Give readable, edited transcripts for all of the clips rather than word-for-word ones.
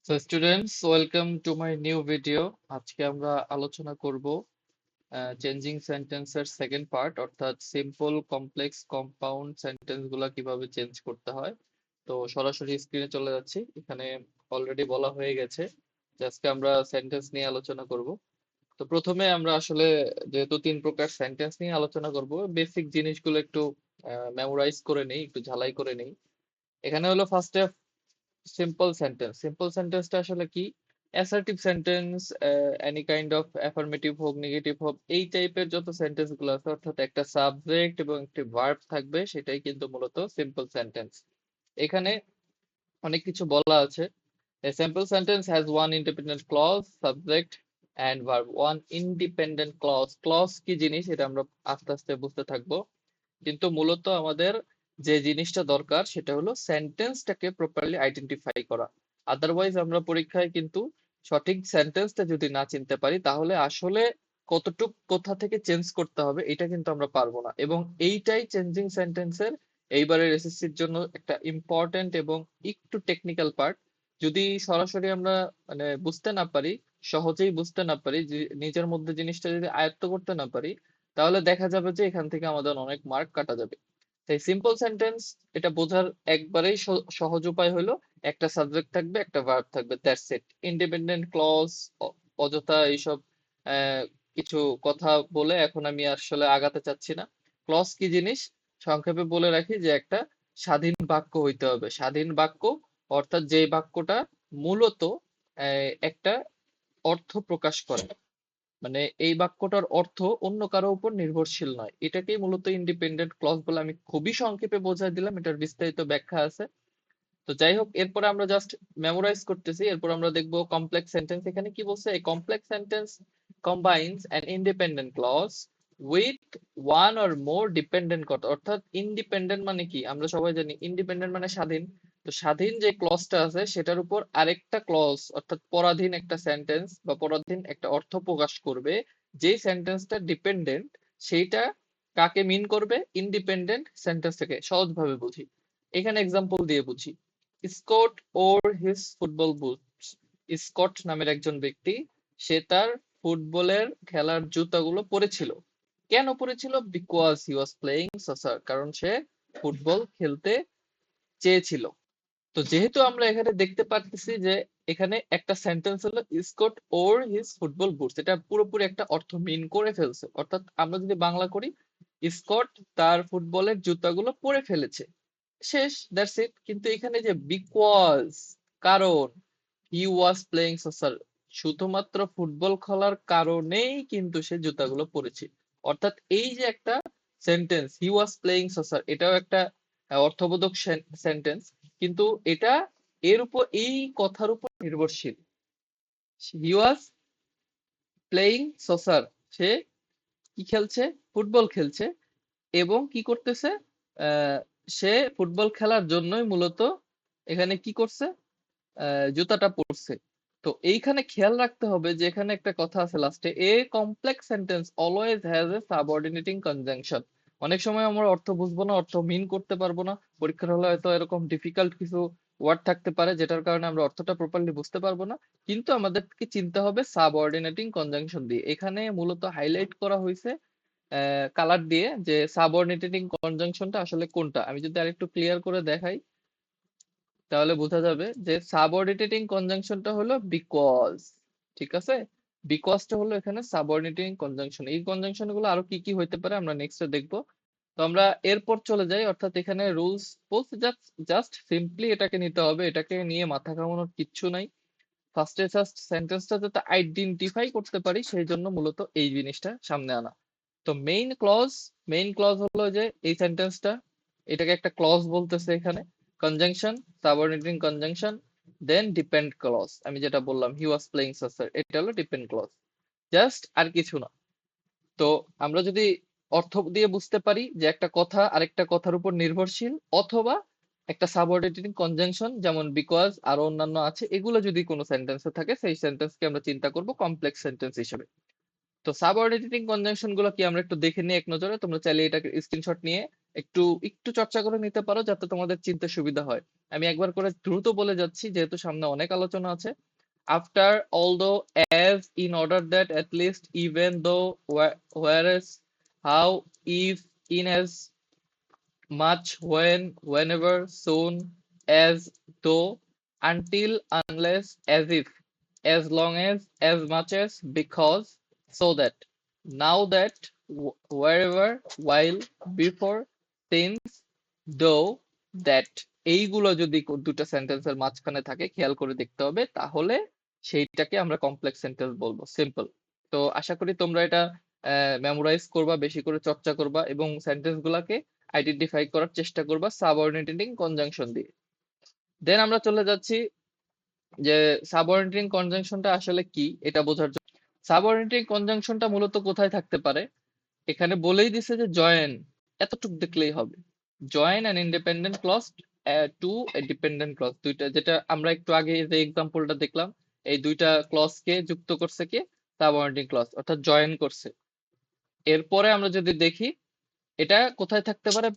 So students, welcome to my new video. আজকে আমরা আলোচনা করব চেঞ্জিং সেন্টেন্সের সেকেন্ড পার্ট, অর্থাৎ সিম্পল, কমপ্লেক্স, কম্পাউন্ড সেন্টেন্স গুলা কিভাবে চেঞ্জ করতে হয়। তো সরাসরি স্ক্রিনে চলে যাচ্ছি। এখানে অলরেডি বলা হয়ে গেছে যে আজকে আমরা সেন্টেন্স নিয়ে আলোচনা করব। তো প্রথমে আমরা আসলে যেহেতু তিন প্রকার সেন্টেন্স নিয়ে আলোচনা করব, বেসিক জিনিসগুলো একটু মেমোরাইজ করে নেই, একটু ঝালাই করে নেই। এখানে হলো ফার্স্টে সিম্পল সেন্টেন্স। সিম্পল সেন্টেন্সটা আসলে কি? Assertive sentence, any kind of affirmative হোক, নেগেটিভ হোক, এই টাইপের যত সেন্টেন্স গুলো আছে, অর্থাৎ একটা সাবজেক্ট এবং একটি ভার্ব থাকবে, সেটাই কিন্তু মূলত সিম্পল সেন্টেন্স। এখানে অনেক কিছু বলা আছে। A simple sentence has one independent clause, subject and verb. One independent clause. Clause কি জিনিস এটা আমরা আস্তে আস্তে বুঝতে থাকবো। কিন্তু মূলত আমাদের যে জিনিসটা দরকার সেটা হলো সেন্টেন্সটাকে প্রপারলি আইডেন্টিফাই করা। আদারওয়াইজ আমরা পরীক্ষায় কিন্তু সঠিক সেন্টেন্সটা যদি না চিনতে পারি, তাহলে আসলে কতটুক কোথা থেকে চেঞ্জ করতে হবে এটা কিন্তু আমরা পারবো না। এবং এইটাই চেঞ্জিং সেন্টেন্সের এইবারের এসএসসির জন্য একটা ইম্পর্টেন্ট এবং একটু টেকনিক্যাল পার্ট। যদি সরাসরি আমরা মানে বুঝতে না পারি, সহজেই বুঝতে না পারি, যে নিজের মধ্যে জিনিসটা যদি আয়ত্ত করতে না পারি, তাহলে দেখা যাবে যে এখান থেকে আমাদের অনেক মার্ক কাটা যাবে। তাই সিম্পল সেন্টেন্স এটা বোঝার একবারেই সহজ উপায় হলো একটা সাবজেক্ট থাকবে, একটা ভার্ব থাকবে, দ্যাটস ইট। ইন্ডিপেন্ডেন্ট ক্লজ, অযথা এইসব কিছু কথা বলে এখন আমি আসলে আগাতে চাচ্ছি না। ক্লজ কি জিনিস সংক্ষেপে বলে রাখি, যে একটা স্বাধীন বাক্য হইতে হবে। স্বাধীন বাক্য অর্থাৎ যে বাক্যটা মূলত একটা অর্থ প্রকাশ করে, মানে এই বাক্যটার অর্থ অন্য কারো উপর নির্ভরশীল নয়, এটাকেই মূলত ইন্ডিপেন্ডেন্ট ক্লজ বলে। আমি খুবই সংক্ষেপে বোঝাই দিলাম, এটার বিস্তারিত ব্যাখ্যা আছে। তো যাই হোক, এরপরে আমরা জাস্ট মেমোরাইজ করতেছি, এরপর আমরা দেখবো কমপ্লেক্স সেন্টেন্স। এখানে কি বলছে? এই complex sentence combines an independent clause with one or more dependent কথা। অর্থাৎ ইন্ডিপেন্ডেন্ট মানে কি? আমরা সবাই জানি ইন্ডিপেন্ডেন্ট মানে স্বাধীন। তো স্বাধীন যে ক্লজটা আছে সেটার উপর আরেকটা ক্লজ, অর্থাৎ পরাধীন একটা সেন্টেন্স বা পরাধীন একটা অর্থ প্রকাশ করবে। যে সেন্টেন্সটা ডিপেন্ডেন্ট, সেইটা কাকে মিন করবে? ইন্ডিপেন্ডেন্ট সেন্টেন্সটাকে। সহজভাবে বুঝি, এখানে এক্সাম্পল দিয়ে বুঝি। স্কট ওর হিজ ফুটবল বুটস। স্কট নামের একজন ব্যক্তি, সে তার ফুটবলের খেলার জুতাগুলো পরেছিল। কেন পরেছিল? Because he was playing saucer, কারণ সে ফুটবল খেলতে চেয়েছিল। তো যেহেতু আমরা এখানে দেখতে পাচ্ছি যে এখানে একটা সেন্টেন্স হলো স্কট ওর হিজ ফুটবল বুটস, এটা পুরোপুরি একটা অর্থ মিন করে ফেলছে। অর্থাৎ আমরা যদি বাংলা করি, স্কট তার ফুটবলের জুতাগুলো পরে ফেলেছে, শেষ, দ্যাটস ইট। কিন্তু এখানে যে বিকজ, কারণ, হি ওয়াজ প্লেইং সসার, শুধুমাত্র ফুটবল খেলার কারণেই কিন্তু সে জুতাগুলো পরেছে। অর্থাৎ এই যে একটা sentence he was playing saucer, এটাও একটা অর্থবোধক সেন্টেন্স, কিন্তু এটা এর উপর, এই কথার উপর নির্ভরশীল। হি ওয়াজ প্লেইং সসার, সে কি খেলছে? ফুটবল খেলছে। এবং কি করতেছে? আহ, সে ফুটবল খেলার জন্যই মূলত এখানে কি করছে? জুতাটা পরছে। তো এইখানে খেয়াল রাখতে হবে যে এখানে একটা কথা আছে লাস্টে, a complex sentence always has a subordinating conjunction. অনেক সময় আমরা অর্থ বুঝবো না, অর্থ মিন করতে পারবো না, পরীক্ষার হলে হয়তো এরকম ডিফিকাল্ট কিছু ওয়ার্ড থাকতে পারে যেটার কারণে আমরা অর্থটা প্রপারলি বুঝতে পারবো না। কিন্তু আমাদেরকে চিনতে হবে সাবঅর্ডিনেটিং কনজাংশন দিয়ে। এখানে মূলত হাইলাইট করা হয়েছে কালার দিয়ে, যে সাবঅর্ডিনেটিং কনজাংশনটা আসলে কোনটা। আমি যদি আরেকটু ক্লিয়ার করে দেখাই, তাহলে বোঝা যাবে যে সাবঅর্ডিনেটিং কনজাংশনটা হলো বিকজ। ঠিক আছে, বিকজটা হলো এখানে সাবঅর্ডিনেটিং কনজাংশন। এই কনজাংশন গুলো আরো কি কি হইতে পারে আমরা নেক্সটে দেখবো। তো আমরা এরপর চলে যাই, অর্থাৎ এখানে রুলস বলতে জাস্ট জাস্ট সিম্পলি এটাকে নিতে হবে, এটাকে নিয়ে মাথা ঘামানোর কিচ্ছু নাই। ফার্স্টে জাস্ট সেন্টেন্সটা যাতে আইডেন্টিফাই করতে পারি, সেই জন্য মূলত এই জিনিসটা সামনে আনা। তো মেইন ক্লজ হলো যে এই সেন্টেন্সটা, এটাকে একটা ক্লজ বলতেছে এখানে। কনজাংশন, সাবঅর্ডিনেটিং কনজাংশন, দেন ডিপেন্ড ক্লজ। আমি যেটা বললাম হি ওয়াজ প্লেইং সসার, এটা হলো ডিপেন্ড ক্লজ, জাস্ট, আর কিছু না। তো আমরা যদি অর্থ দিয়ে বুঝতে পারি যে একটা কথা আরেকটা কথার উপর নির্ভরশীল, অথবা একটা সাবঅর্ডিনেটিং কনজাংশন যেমন বিকজ আরো অন্যান্য আছে, এগুলো যদি কোনো সেন্টেন্সে থাকে, সেই সেন্টেন্সকে আমরা চিন্তা করব কমপ্লেক্স সেন্টেন্স হিসেবে। তো সাবঅর্ডিনেটিং কনজাংশন গুলো কি আমরা একটু দেখে নিই এক নজরে। তোমরা চাইলে এটাকে স্ক্রিনশট নিয়ে একটু একটু চর্চা করে নিতে পারো, যাতে তোমাদের চিনতে সুবিধা হয়। আমি একবার করে দ্রুত বলে যাচ্ছি যেহেতু সামনে অনেক আলোচনা আছে। After, although, as, in order that, at least, even though, whereas, how, if, in as much, when, whenever, soon, as, though, until, unless, as if, as long as much as, because, so that, now that, wherever, while, before, since, though, that, এইগুলো যদি দুটো সেন্টেন্সের মাঝখানে থাকে খেয়াল করে দেখতে হবে, তাহলে সেইটাকে আমরা কমপ্লেক্স সেন্টেন্স বলবো। সিম্পল। তো আশা করি তোমরা এটা মেমোরাইজ করবা, বেশি করে চর্চা করবা এবং সেন্টেন্স গুলাকে আইডেন্টিফাই করার চেষ্টা করবা সাবঅর্ডিনেটিং কনজাংশন দিয়ে। দেন আমরা চলে যাচ্ছি যে সাবঅর্ডিনেটিং কনজাংশনটা আসলে কি এটা বোঝার জন্য। সাবঅর্ডিনেটিং কনজাংশনটা মূলত কোথায় থাকতে পারে, এখানে বলেই দিছে যে জয়েন, এতটুক দেখলেই হবে। Join an independent clause to a dependent clause, দুইটা যেটা আমরা একটু আগে যে এক্সাম্পলটা দেখলাম, এই দুইটা ক্লজকে যুক্ত করছে কে, সাবঅর্ডিনেটিং ক্লজ, অর্থাৎ জয়েন করছে। এরপরে আমরা যদি দেখি এটা কোথায় থাকতে পারে,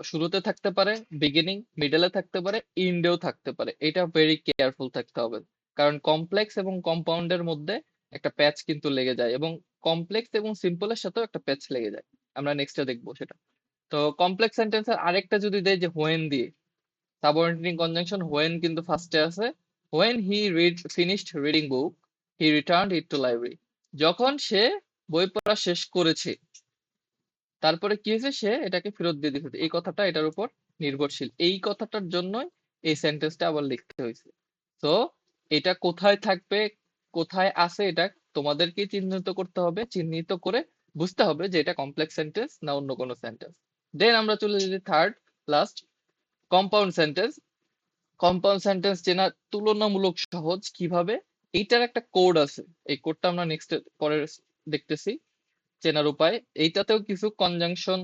শুরুতে থাকতে পারে, বিগিনিং, মিডলে থাকতে পারে, ইন্ডেও থাকতে পারে। এটা ভেরি কেয়ারফুল থাকতে হবে, কারণ কমপ্লেক্স এবং কম্পাউন্ডের মধ্যে একটা প্যাচ কিন্তু লেগে যায় এবং কমপ্লেক্স এবং সিম্পলের সাথেও একটা প্যাচ লেগে যায়। আমরা নেক্সটে দেখবো সেটা। তো কমপ্লেক্স সেন্টেন্সের আরেকটা যদি দেয় যে হোয়েন দিয়ে, সাবঅর্ডিনেটিং কনজাংশন হোয়েন কিন্তু ফার্স্টে আছে। When he finished reading book, he returned it two library, যখন সে বই পড়া শেষ করেছে তারপরে কি হয়েছে, সে এটাকে ফেরত দিয়ে দিয়েছে। এই কথাটা এটার উপর নির্ভরশীল, এই কথাটার জন্যই এই সেন্টেন্সটা আবার লিখতে হয়েছে। তো এটা কোথায় থাকবে, কোথায় আছে, এটা তোমাদেরকে চিহ্নিত করতে হবে, চিহ্নিত করে বুঝতে হবে যে এটা কমপ্লেক্স সেন্টেন্স না অন্য কোনো সেন্টেন্স। দেন আমরা চলে যাচ্ছি third last, compound sentence. Compound sentence চেনা তুলনামূলক সহজ কিভাবে, এইটার একটা কোড আছে, এই কোডটা আমরা নেক্সট পরে দেখতেছি চেনার উপায়। এইটাতেও কিছু কনজাংশন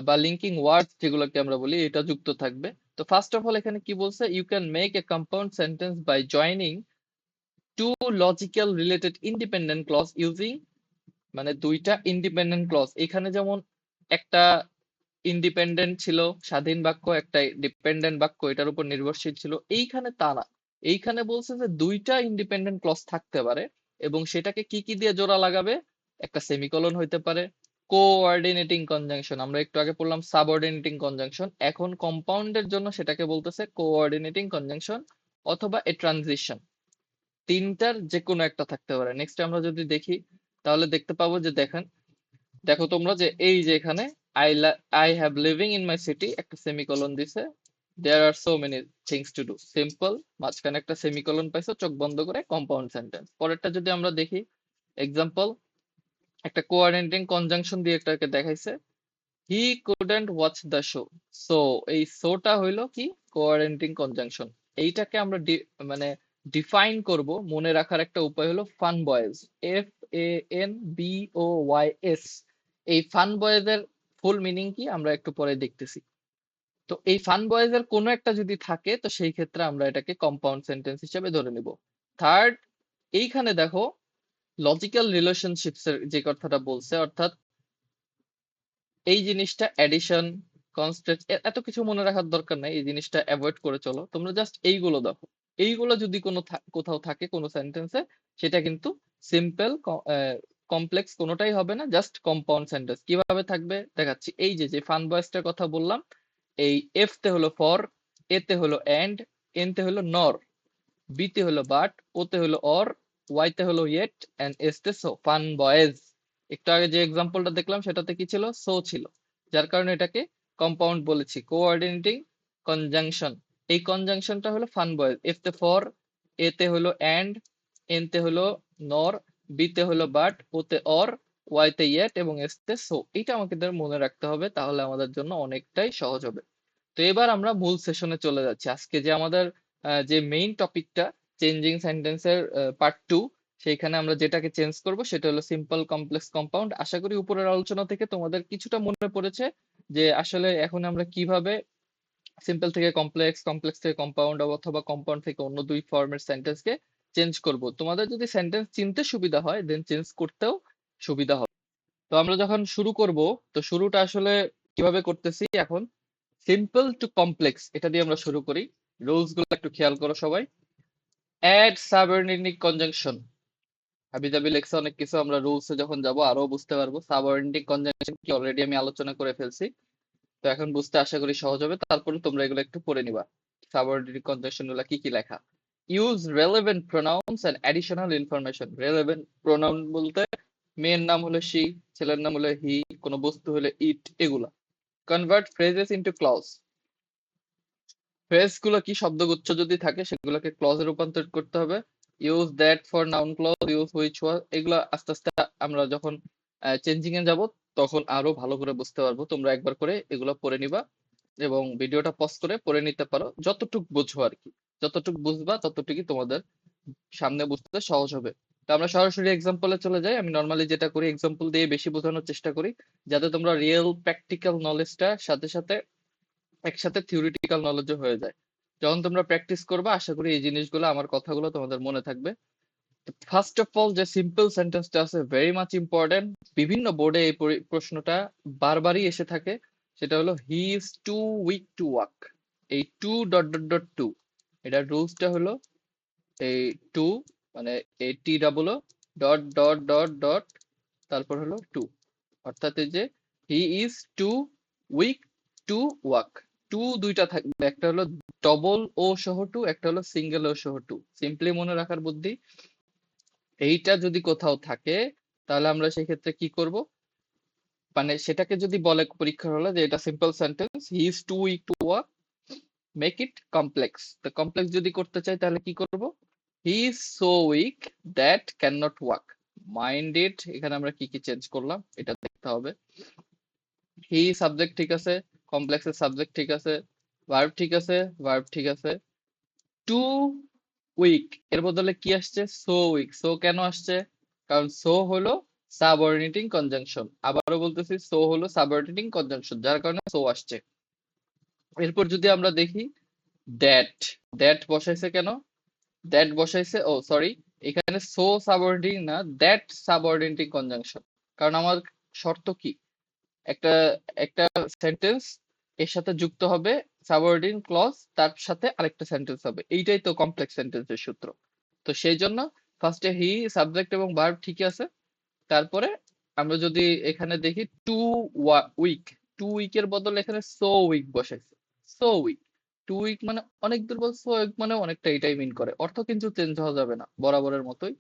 বা লিঙ্কিং ওয়ার্ড যেগুলোকে আমরা বলি এটা যুক্ত থাকবে। তো ফার্স্ট অফ অল এখানে কি বলছে, you can make a compound sentence by joining two logical related independent clause using, মানে দুইটা ইন্ডিপেন্ডেন্ট ক্লজ। এখানে যেমন একটা ইন্ডিপেন্ডেন্ট ছিল স্বাধীন বাক্য, একটা ডিপেন্ডেন্ট বাক্য এটার উপর নির্ভরশীল ছিল, এইখানে তা না। এইখানে বলছে যে দুইটা ইন্ডিপেন্ডেন্ট ক্লজ থাকতে পারে এবং সেটাকে কি কি দিয়ে জোড়া লাগাবে, একটা সেমিকোলন হইতে পারে, কোঅর্ডিনেটিং কনজাংশন, আমরা একটু আগে পড়লাম সাবঅর্ডিনেটিং কনজাংশন, এখন কম্পাউন্ডের জন্য সেটাকে বলতেছে কোঅর্ডিনেটিং কনজাংশন অথবা এ ট্রানজিশন। তিনটার যে কোনো একটা থাকতে পারে। নেক্সট আমরা যদি দেখি তাহলে দেখতে পাবো যে দেখেন, দেখো তোমরা যে এই যে এখানে I have living in my city একটা সেমিকোলন দিছে, there are so many things to do, simple, মাঝখানে একটা সেমিকোলন পাইছো, চোখ বন্ধ করে, কম্পাউন্ড সেন্টেন্স। পরেরটা যদি আমরা দেখি এক্সাম্পল, একটা কোঅর্ডিনেটিং কনজাংশন দিয়ে একটাকে দেখাইছে, হি couldn't watch the show. So এই শোটা হইলো কি, কোঅর্ডিনেটিং কনজাংশন। এইটাকে আমরা মানে ডিফাইন করব, মনে রাখার একটা উপায় হলো ফান বয়েজ, FANBOYS। এই ফান বয়েজ এর ফুল মিনিং কি আমরা একটু পরে দেখতেছি। তো এই ফান বয়েজ এর কোনো একটা যদি থাকে তো সেই ক্ষেত্রে আমরা এটাকে কম্পাউন্ড সেন্টেন্স হিসেবে ধরে নিব। থার্ড, এইখানে দেখো লজিক্যাল রিলেশনশিপস এর যে কথাটা বলছে, অর্থাৎ এই জিনিসটা অ্যাডিশন, কনস্ট্যান্ট, এত কিছু মনে রাখার দরকার নাই, এই জিনিসটা অ্যাভয়েড করে চলো, তোমরা জাস্ট এইগুলো দেখো। এইগুলো যদি কোনো কোথাও থাকে কোনো সেন্টেন্সে, সেটা কিন্তু সিম্পল, কমপ্লেক্স কোনোটাই হবে না, জাস্ট কম্পাউন্ড সেন্টেন্স। কিভাবে থাকবে দেখাচ্ছি। এই যে যে ফান বয়েসটার কথা বললাম, এই এফ তে হলো ফর, এ তে হলো এন্ড, এন তে হলো নর, বি তে হলো বাট, ও তে হলো অর, ওয়াই তে হলো ইয়েট, এন্ড এস তে সো, ফান বয়েজ। একটু আগে যে এক্সাম্পলটা দেখলাম সেটাতে কি ছিল, সো ছিল, যার কারণে এটাকে কম্পাউন্ড বলেছি। কোঅর্ডিনেটিং কনজাংশন, এই কনজাংশনটা হলো ফান বয়েজ। এফ তে ফর, এ তে হলো এন্ড, এন তে হলো নর, বি তে হলো বাট, ও তে অর, ওয়াই তে ইয়েট এবং এস তে সো। এটা আমাদের মনে রাখতে হবে, তাহলে আমাদের জন্য অনেকটাই সহজ হবে। তো এবার আমরা মূল সেশনে চলে যাচ্ছি। আজকে যে আমাদের যে মেইন টপিকটা চেঞ্জিং সেন্টেন্সের পার্ট 2, সেইখানে আমরা যেটাকে চেঞ্জ করব সেটা হলো সিম্পল, কমপ্লেক্স, কম্পাউন্ড। আশা করি উপরের আলোচনা থেকে তোমাদের কিছুটা মনে পড়েছে যে আসলে এখন আমরা কিভাবে সিম্পল থেকে কমপ্লেক্স, কমপ্লেক্স থেকে কম্পাউন্ড অথবা কম্পাউন্ড থেকে অন্য দুই ফর্মের সেন্টেন্সকে চেঞ্জ করব। তোমাদের যদি সেন্টেন্স চিনতে সুবিধা হয় দেন চেঞ্জ করতেও সুবিধা হবে। তো আমরা যখন শুরু করব, তো শুরুটা আসলে কিভাবে করতেছি এখন, সিম্পল টু কমপ্লেক্স এটা দিয়ে আমরা শুরু করি। রুলস গুলো একটু খেয়াল করো সবাই। অ্যাড সাবঅর্ডিনেট কনজাংশন, হাবিজাবি লেখছে অনেক কিছু, আমরা রুলসে যখন যাব আরো বুঝতে পারবো। সাবঅর্ডিনেট কনজাংশন কি অলরেডি আমি আলোচনা করে ফেলছি, তো এখন বুঝতে আশা করি সহজ হবে। তারপরে তোমরা এগুলো একটু পড়ে নিবা, সাবঅর্ডিনেট কনজাংশন গুলো কি কি লেখা। Use relevant pronouns and additional information. Relevant pronoun বলতে মেয়ের নাম হলো শি, ছেলের নাম হলো হি, কোনো বস্তু হলে ইট, এগুলা। Convert phrases into clause, phrase গুলো কি শব্দগুচ্ছ যদি থাকে সেগুলোকে ক্লজে রূপান্তরিত করতে হবে। Use that for noun clause, use which was, এগুলো আস্তে আস্তে আমরা যখন চেঞ্জিং এ যাব তখন আরো ভালো করে বুঝতে পারবো। তোমরা একবার করে এগুলো পড়ে নিবা এবং ভিডিওটা পজ করে পড়ে নিতে পারো, যতটুকু বুঝো আর কি। যতটুকু বুঝবা ততটুকুই তোমাদের সামনে বুঝতে সহজ হবে। তো আমরা সরাসরি এক্সাম্পলে চলে যাই। আমি নর্মালি যেটা করি, এক্সাম্পল দিয়ে বেশি বোঝানোর চেষ্টা করি, যাতে তোমরা রিয়েল প্র্যাকটিক্যাল নলেজটা সাথে সাথে একসাথে থিওরিটিক্যাল নলেজও হয়ে যায়। যখন তোমরা প্র্যাকটিস করবে আশা করি এই জিনিসগুলো, আমার কথাগুলো তোমাদের মনে থাকবে। ফার্স্ট অফ অল যে সিম্পল সেন্টেন্সটা আছে, ভেরি মাচ ইম্পর্টেন্ট, বিভিন্ন বোর্ডে এই প্রশ্নটা বারবারই এসে থাকে। সেটা হলো he is too weak to walk. এই too dot dot dot to, এটার রুলসটা হলো এই টু মানে এই T double dot dot dot dot তারপর হলো টু, অর্থাৎ এই যে he is too weak to walk. To দুইটা থাকবে, একটা হলো ডবল ও সহ টু, একটা হলো সিঙ্গেল ও সহ টু। সিম্পলি মনে রাখার বুদ্ধি, এইটা যদি কোথাও থাকে তাহলে আমরা সেই ক্ষেত্রে কি করব, মানে সেটাকে যদি বলে পরীক্ষার হলে যে এটা simple sentence, he is too weak to walk, make it complex. তো কমপ্লেক্স যদি করতে চাই তাহলে কি করব, he is so weak that can not walk. Mind it, এখানে আমরা কি কি চেঞ্জ করলাম এটা দেখতে হবে। হি সাবজেক্ট ঠিক আছে, কমপ্লেক্সের সাবজেক্ট ঠিক আছে, ভার্ব ঠিক আছে, ভার্ব ঠিক আছে। টু উইক এর বদলে কি আসছে, সো উইক। সো কেন আসছে, কারণ সো হলো সাবঅর্ডিনেটিং কনজাংশন। আবারও বলতেছি, সো হলো সাবঅর্ডিনেটিং কনজাংশন, যার কারণে সো আসছে। এরপর যদি আমরা দেখি দ্যাট, দ্যাট বসাইছে কেন, দ্যাট বসাইছে, ও সরি, এখানে সো সাবঅর্ডিনেটিং না, দ্যাট সাবঅর্ডিনেটিং কনজাংশন। কারণ আমার শর্ত কি, একটা একটা সেন্টেন্স এর সাথে যুক্ত হবে সাবঅর্ডিনেট ক্লজ, তার সাথে আরেকটা সেন্টেন্স হবে, এইটাই তো কমপ্লেক্স সেন্টেন্সের সূত্র। তো সেই জন্য ফার্স্টে হি সাবজেক্ট এবং ভার্ব ঠিক আছে, তারপরে আমরা যদি এখানে দেখি টু উইক, টু উইকের বদলে এখানে সো উইক বসাইছে। সো উইক, টু উইক মানে অনেক দুর্বল, সো উইক মানে অনেকটা, এটাই মিন করে, অর্থ কিন্তু চেঞ্জ হওয়া যাবে না, বরাবরের মতোই।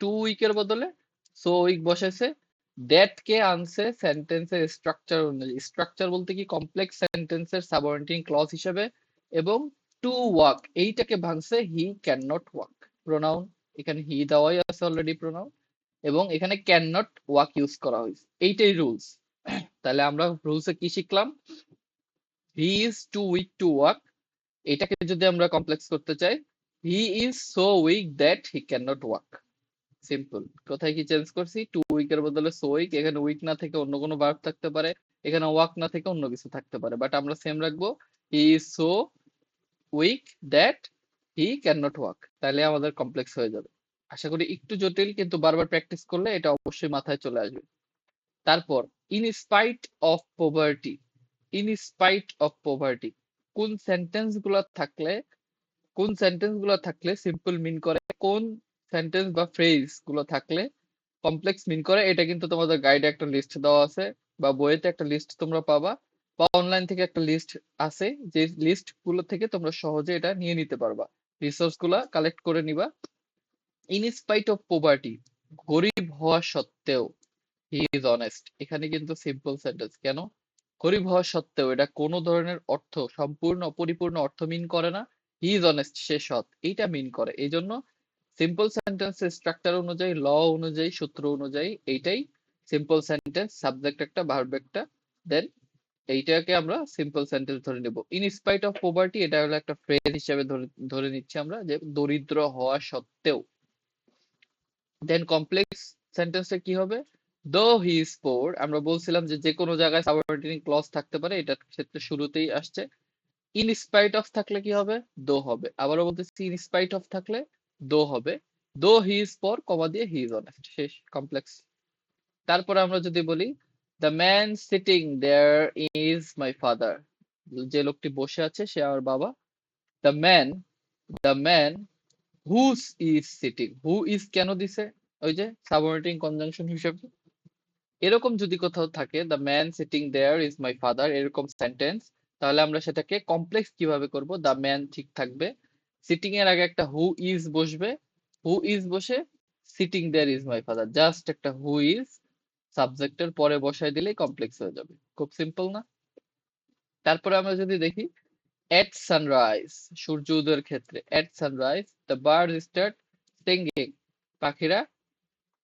টু উইকের বদলে সো উইক বসাইছে। দ্যাট কে আনছে সেন্টেন্সের স্ট্রাকচার অনুযায়ী, স্ট্রাকচার বলতে কি কমপ্লেক্স সেন্টেন্সের সাবঅর্ডিনেটিং ক্লজ হিসেবে। এবং টু ওয়াক এইটাকে ভাঙছে হি ক্যান নট ওয়াক। প্রোনাউন এখানে হি দেওয়াই আছে অলরেডি প্রোনাউন, এবং এখানে ক্যান নট ওয়াক ইউজ করা হয়েছে, এইটাই রুলস। তাহলে আমরা রুলসে কি শিখলাম, he is too weak to walk, এটাকে যদি আমরা কমপ্লেক্স করতে চাই, he is so weak that he can not walk. Simple. কোথায় কি চেঞ্জ করছি, টু উইকের বদলে সো উইক, এখানে উইক না থেকে অন্য কোনো ভার্ব থাকতে পারে, এখানে ওয়াক না থেকে অন্য কিছু থাকতে পারে, বাট আমরা সেম রাখবো, হি is so weak that he can not walk, তাহলে আমাদের কমপ্লেক্স হয়ে যাবে। আশা করি একটু জটিল, কিন্তু বারবার প্র্যাকটিস করলে এটা অবশ্যই মাথায় চলে আসবে। তারপর in spite of poverty, in spite of poverty কোন সেন্টেন্স গুলো থাকলে, কোন সেন্টেন্স গুলো থাকলে সিম্পল মিন করে, কোন সেন্টেন্স বা ফ্রেজ গুলো থাকলে কমপ্লেক্স মিন করে, এটা কিন্তু তোমাদের গাইডে একটা লিস্ট দেওয়া আছে, বা বইয়েতে একটা লিস্ট তোমরা পাবা, বা অনলাইন থেকে একটা লিস্ট আছে, যে লিস্ট গুলো থেকে তোমরা সহজে এটা নিয়ে নিতে পারবা, রিসোর্স গুলা কালেক্ট করে নিবা। ইন স্পাইট অফ পোভার্টি, গরিব হওয়া সত্ত্বেও, হি ইজ অনেস্ট, এখানে কিন্তু সিম্পল সেন্টেন্স। কেন গরিব হওয়া সত্ত্বেও, এটা কোনো ধরনের অর্থ, সম্পূর্ণ পরিপূর্ণ অর্থ মিন করে না। হি ইজ অনেস্ট, সে সৎ, এইটা মিন করে। এই জন্য সিম্পল সেন্টেন্সের স্ট্রাকচার অনুযায়ী, ল অনুযায়ী, সূত্র অনুযায়ী এইটাই সিম্পল সেন্টেন্স, সাবজেক্ট একটা, ভার্ব একটা, দেন এইটাকে আমরা সিম্পল সেন্টেন্স ধরে নেব। ইন স্পাইট অফ পভার্টি এটা হলো একটা ফ্রেজ হিসেবে ধরে ধরে নিচ্ছি আমরা, যে দরিদ্র হওয়া সত্ত্বেও। দেন কমপ্লেক্স সেন্টেন্সে কি হবে, দো হি ইজ পোর, আমরা বলছিলাম যে যে কোনো জায়গায় সাবঅর্ডিনেটিং ক্লজ থাকতে পারে, এটার ক্ষেত্রে শুরুতেই আসছে। ইন স্পাইট অফ থাকলে কি হবে, দো হবে। আবারও বলতেছি, ইন স্পাইট অফ থাকলে দো হবে। দো হি ইজ পোর, কমা দিয়ে হি ইজ অনেস্ট, শেষ, কমপ্লেক্স। তারপরে আমরা যদি বলি the man sitting there is my father, যে লোকটি বসে আছে সে আমার বাবা। The man the man whose is sitting, who is কেন দিছে, ওই যে সাবঅর্ডিনেটিং কনজাংশন হিসেবে। এরকম যদি কোথাও থাকে the man sitting there is my father, এরকম সেন্টেন্স, তাহলে আমরা সেটাকে কমপ্লেক্স কিভাবে করব, দ্য ম্যান ঠিক থাকবে, সিটিং এর আগে একটা হু ইজ বসবে, হু ইজ বসে sitting there is my father, just একটা হু ইজ সাবজেক্টের পরে বসায় দিলেই কমপ্লেক্স হয়ে যাবে। খুব সিম্পল না? তারপরে আমরা যদি দেখি এট সানরাইজ, সূর্য উদয়ের ক্ষেত্রে at sunrise the bird start singing, পাখিরা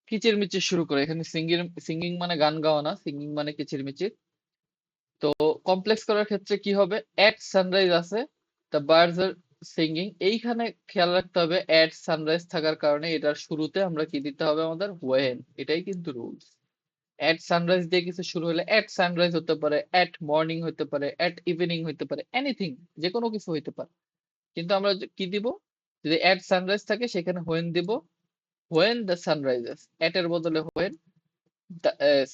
কিচিরমিচির শুরু করে। এখানে সিঙ্গিং সিঙ্গিং মানে গান গাওয়া না, সিঙ্গিং মানে কিচিরমিচির। তো কমপ্লেক্স করার ক্ষেত্রে কি হবে, এট সানরাইজ আছে, দ্য বার্ডস আর সিঙ্গিং, এইখানে খেয়াল রাখতে হবে এট সানরাইজ থাকার কারণে এটার শুরুতে আমরা কি দিতে হবে, আমাদের ওয়েন, এটাই কিন্তু রুলস। এট সানরাইজ দিয়ে কিছু শুরু হলে এট সানরাইজ হতে পারে, এট মর্নিং হতে পারে, এট ইভিনিং হতে পারে, এনিথিং, যে কোনো কিছু হইতে পারে। কিন্তু আমরা কি দিব, যদি এট সানরাইজ থাকে সেখানে হোয়েন দিব, হোয়েন দ্য সানরাইজেস, এট এর বদলে হোয়েন,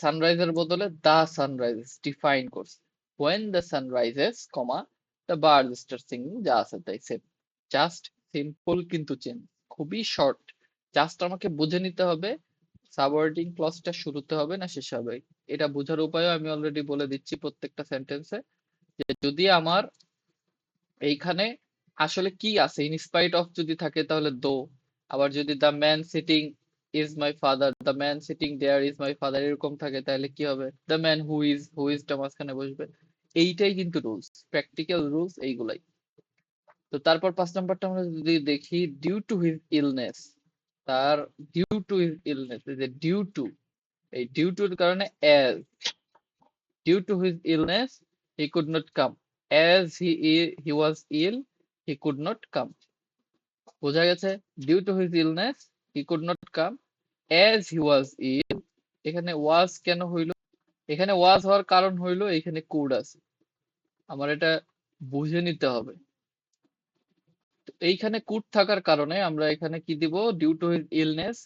সানরাইজের বদলে দা সানরাইজেস ডিফাইন করছে, when the সানরাইজেস comma the birds start singing, যা আছে তাই সেম। জাস্ট সিম্পল কিন্তু চেঞ্জ, খুবই শর্ট। জাস্ট আমাকে বুঝে নিতে হবে সাবঅর্ডিং ক্লজটা শুরুতে হবে না শেষে হবে। এটা বোঝার উপায়ও আমি অলরেডি বলে দিচ্ছি প্রত্যেকটা সেন্টেন্সে, যে যদি আমার এইখানে আসলে কি আছে, ইনস্পাইট অফ যদি থাকে তাহলে দো, আবার যদি the man sitting is my father, the man sitting there is my father এরকম থাকে তাহলে কি হবে, দ্য ম্যান হু ইজটা মাঝখানে বসবে। এইটাই কিন্তু রুলস, প্র্যাকটিক্যাল রুলস এইগুলাই। তো তারপর 5 নম্বরটা আমরা যদি দেখি, ডিউ টু হিজ ইলনেস, তার ডিউ টু হিজ ইলনেস, এই যে ডিউ টু, এই ডিউ টুর কারণে as, due to his illness he could not come, as he was ill he could not come. বোঝা গেছে? Due to his illness he could not come, as he was ill, এখানে was কেন হইলো, এখানে ওয়াজ হওয়ার কারণ হইলো এখানে কুড আছে, আমার এটা বুঝে নিতে হবে। তো এইখানে কুড থাকার কারণে আমরা এখানে কি দিব, ডিউ টু হিজ ইলনেস,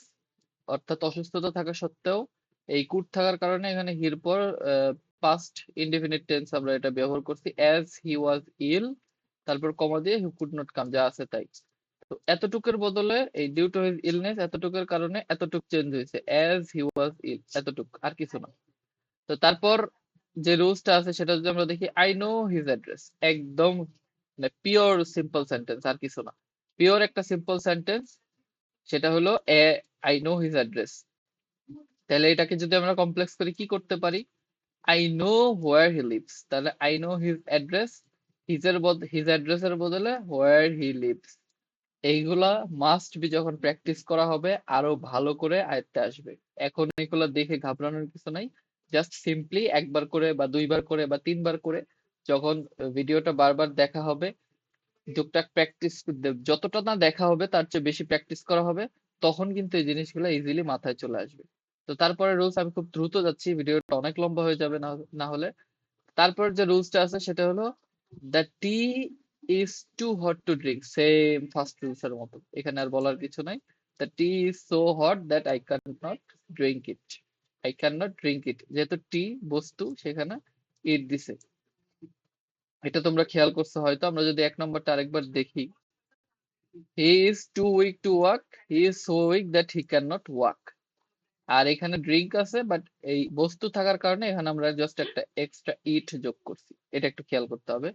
অর্থাৎ অসুস্থতা থাকা সত্ত্বেও এই কুড থাকার কারণে এখানে হির পর পাস্ট ইনডেফিনিট টেন্স আমরা এটা ব্যবহার করছি, অ্যাজ হি ওয়াজ ইল, তারপর কমা দিয়ে হি কুড নট কাম, যা আছে তাই। তো এতটুকুর বদলে এই ডিউ টু হিজ ইলনেস, এতটুকুর কারণে এতটুক চেঞ্জ হয়েছে, অ্যাজ হি ওয়াজ ইল, এতটুক, আর কিছু না। তো তারপর যে রুলসটা আছে সেটা যদি আমরা দেখি, আই নো হিজ অ্যাড্রেস, একদম মানে পিওর সিম্পল সেন্টেন্স, আর কিছু না, পিওর একটা সিম্পল সেন্টেন্স, সেটা হলো আই নো হিজ অ্যাড্রেস। তাহলে এটাকে যদি আমরা কমপ্লেক্স করি কি করতে পারি, I know where he lives, তাহলে I know his address, his অ্যাড্রেসের বদলে হোয়ার হি লিভস। এইগুলা মাস্ট বি, যখন প্র্যাকটিস করা হবে আরো ভালো করে আয়ত্তে আসবে। এখন এগুলা দেখে ঘাবড়ানোর কিছু নাই, জাস্ট সিম্পলি একবার করে বা দুইবার করে বা তিনবার করে যখন ভিডিওটা বারবার দেখা হবে, টুকটাক প্র্যাকটিস, যতটা না দেখা হবে তার চেয়ে বেশি প্র্যাকটিস করা হবে, তখন কিন্তু এই জিনিসগুলো ইজিলি মাথায় চলে আসবে। তো তারপরে রুলস, আমি খুব দ্রুত যাচ্ছি, ভিডিওটা অনেক লম্বা হয়ে যাবে না না হলে। তারপর যে রুলসটা আছে সেটা হলো, the tea is too hot to drink, same first rules এর মতো, এখানে আর বলার কিছু নাই। The tea is so hot that I can not drink it, I can not drink it, যেহেতু টি বস্তু সেখানে ইট দিছে। এটা তোমরা খেয়াল করছো হয়তো। আমরা যদি 1 নম্বরটা আরেকবার দেখি, he is too weak to walk, he is so weak that he can not walk, আর এখানে ড্রিঙ্ক আছে বাট এই বস্তু থাকার কারণে এখানে আমরা জাস্ট একটা এক্সট্রা ইট যোগ করছি, এটা একটু খেয়াল করতে হবে।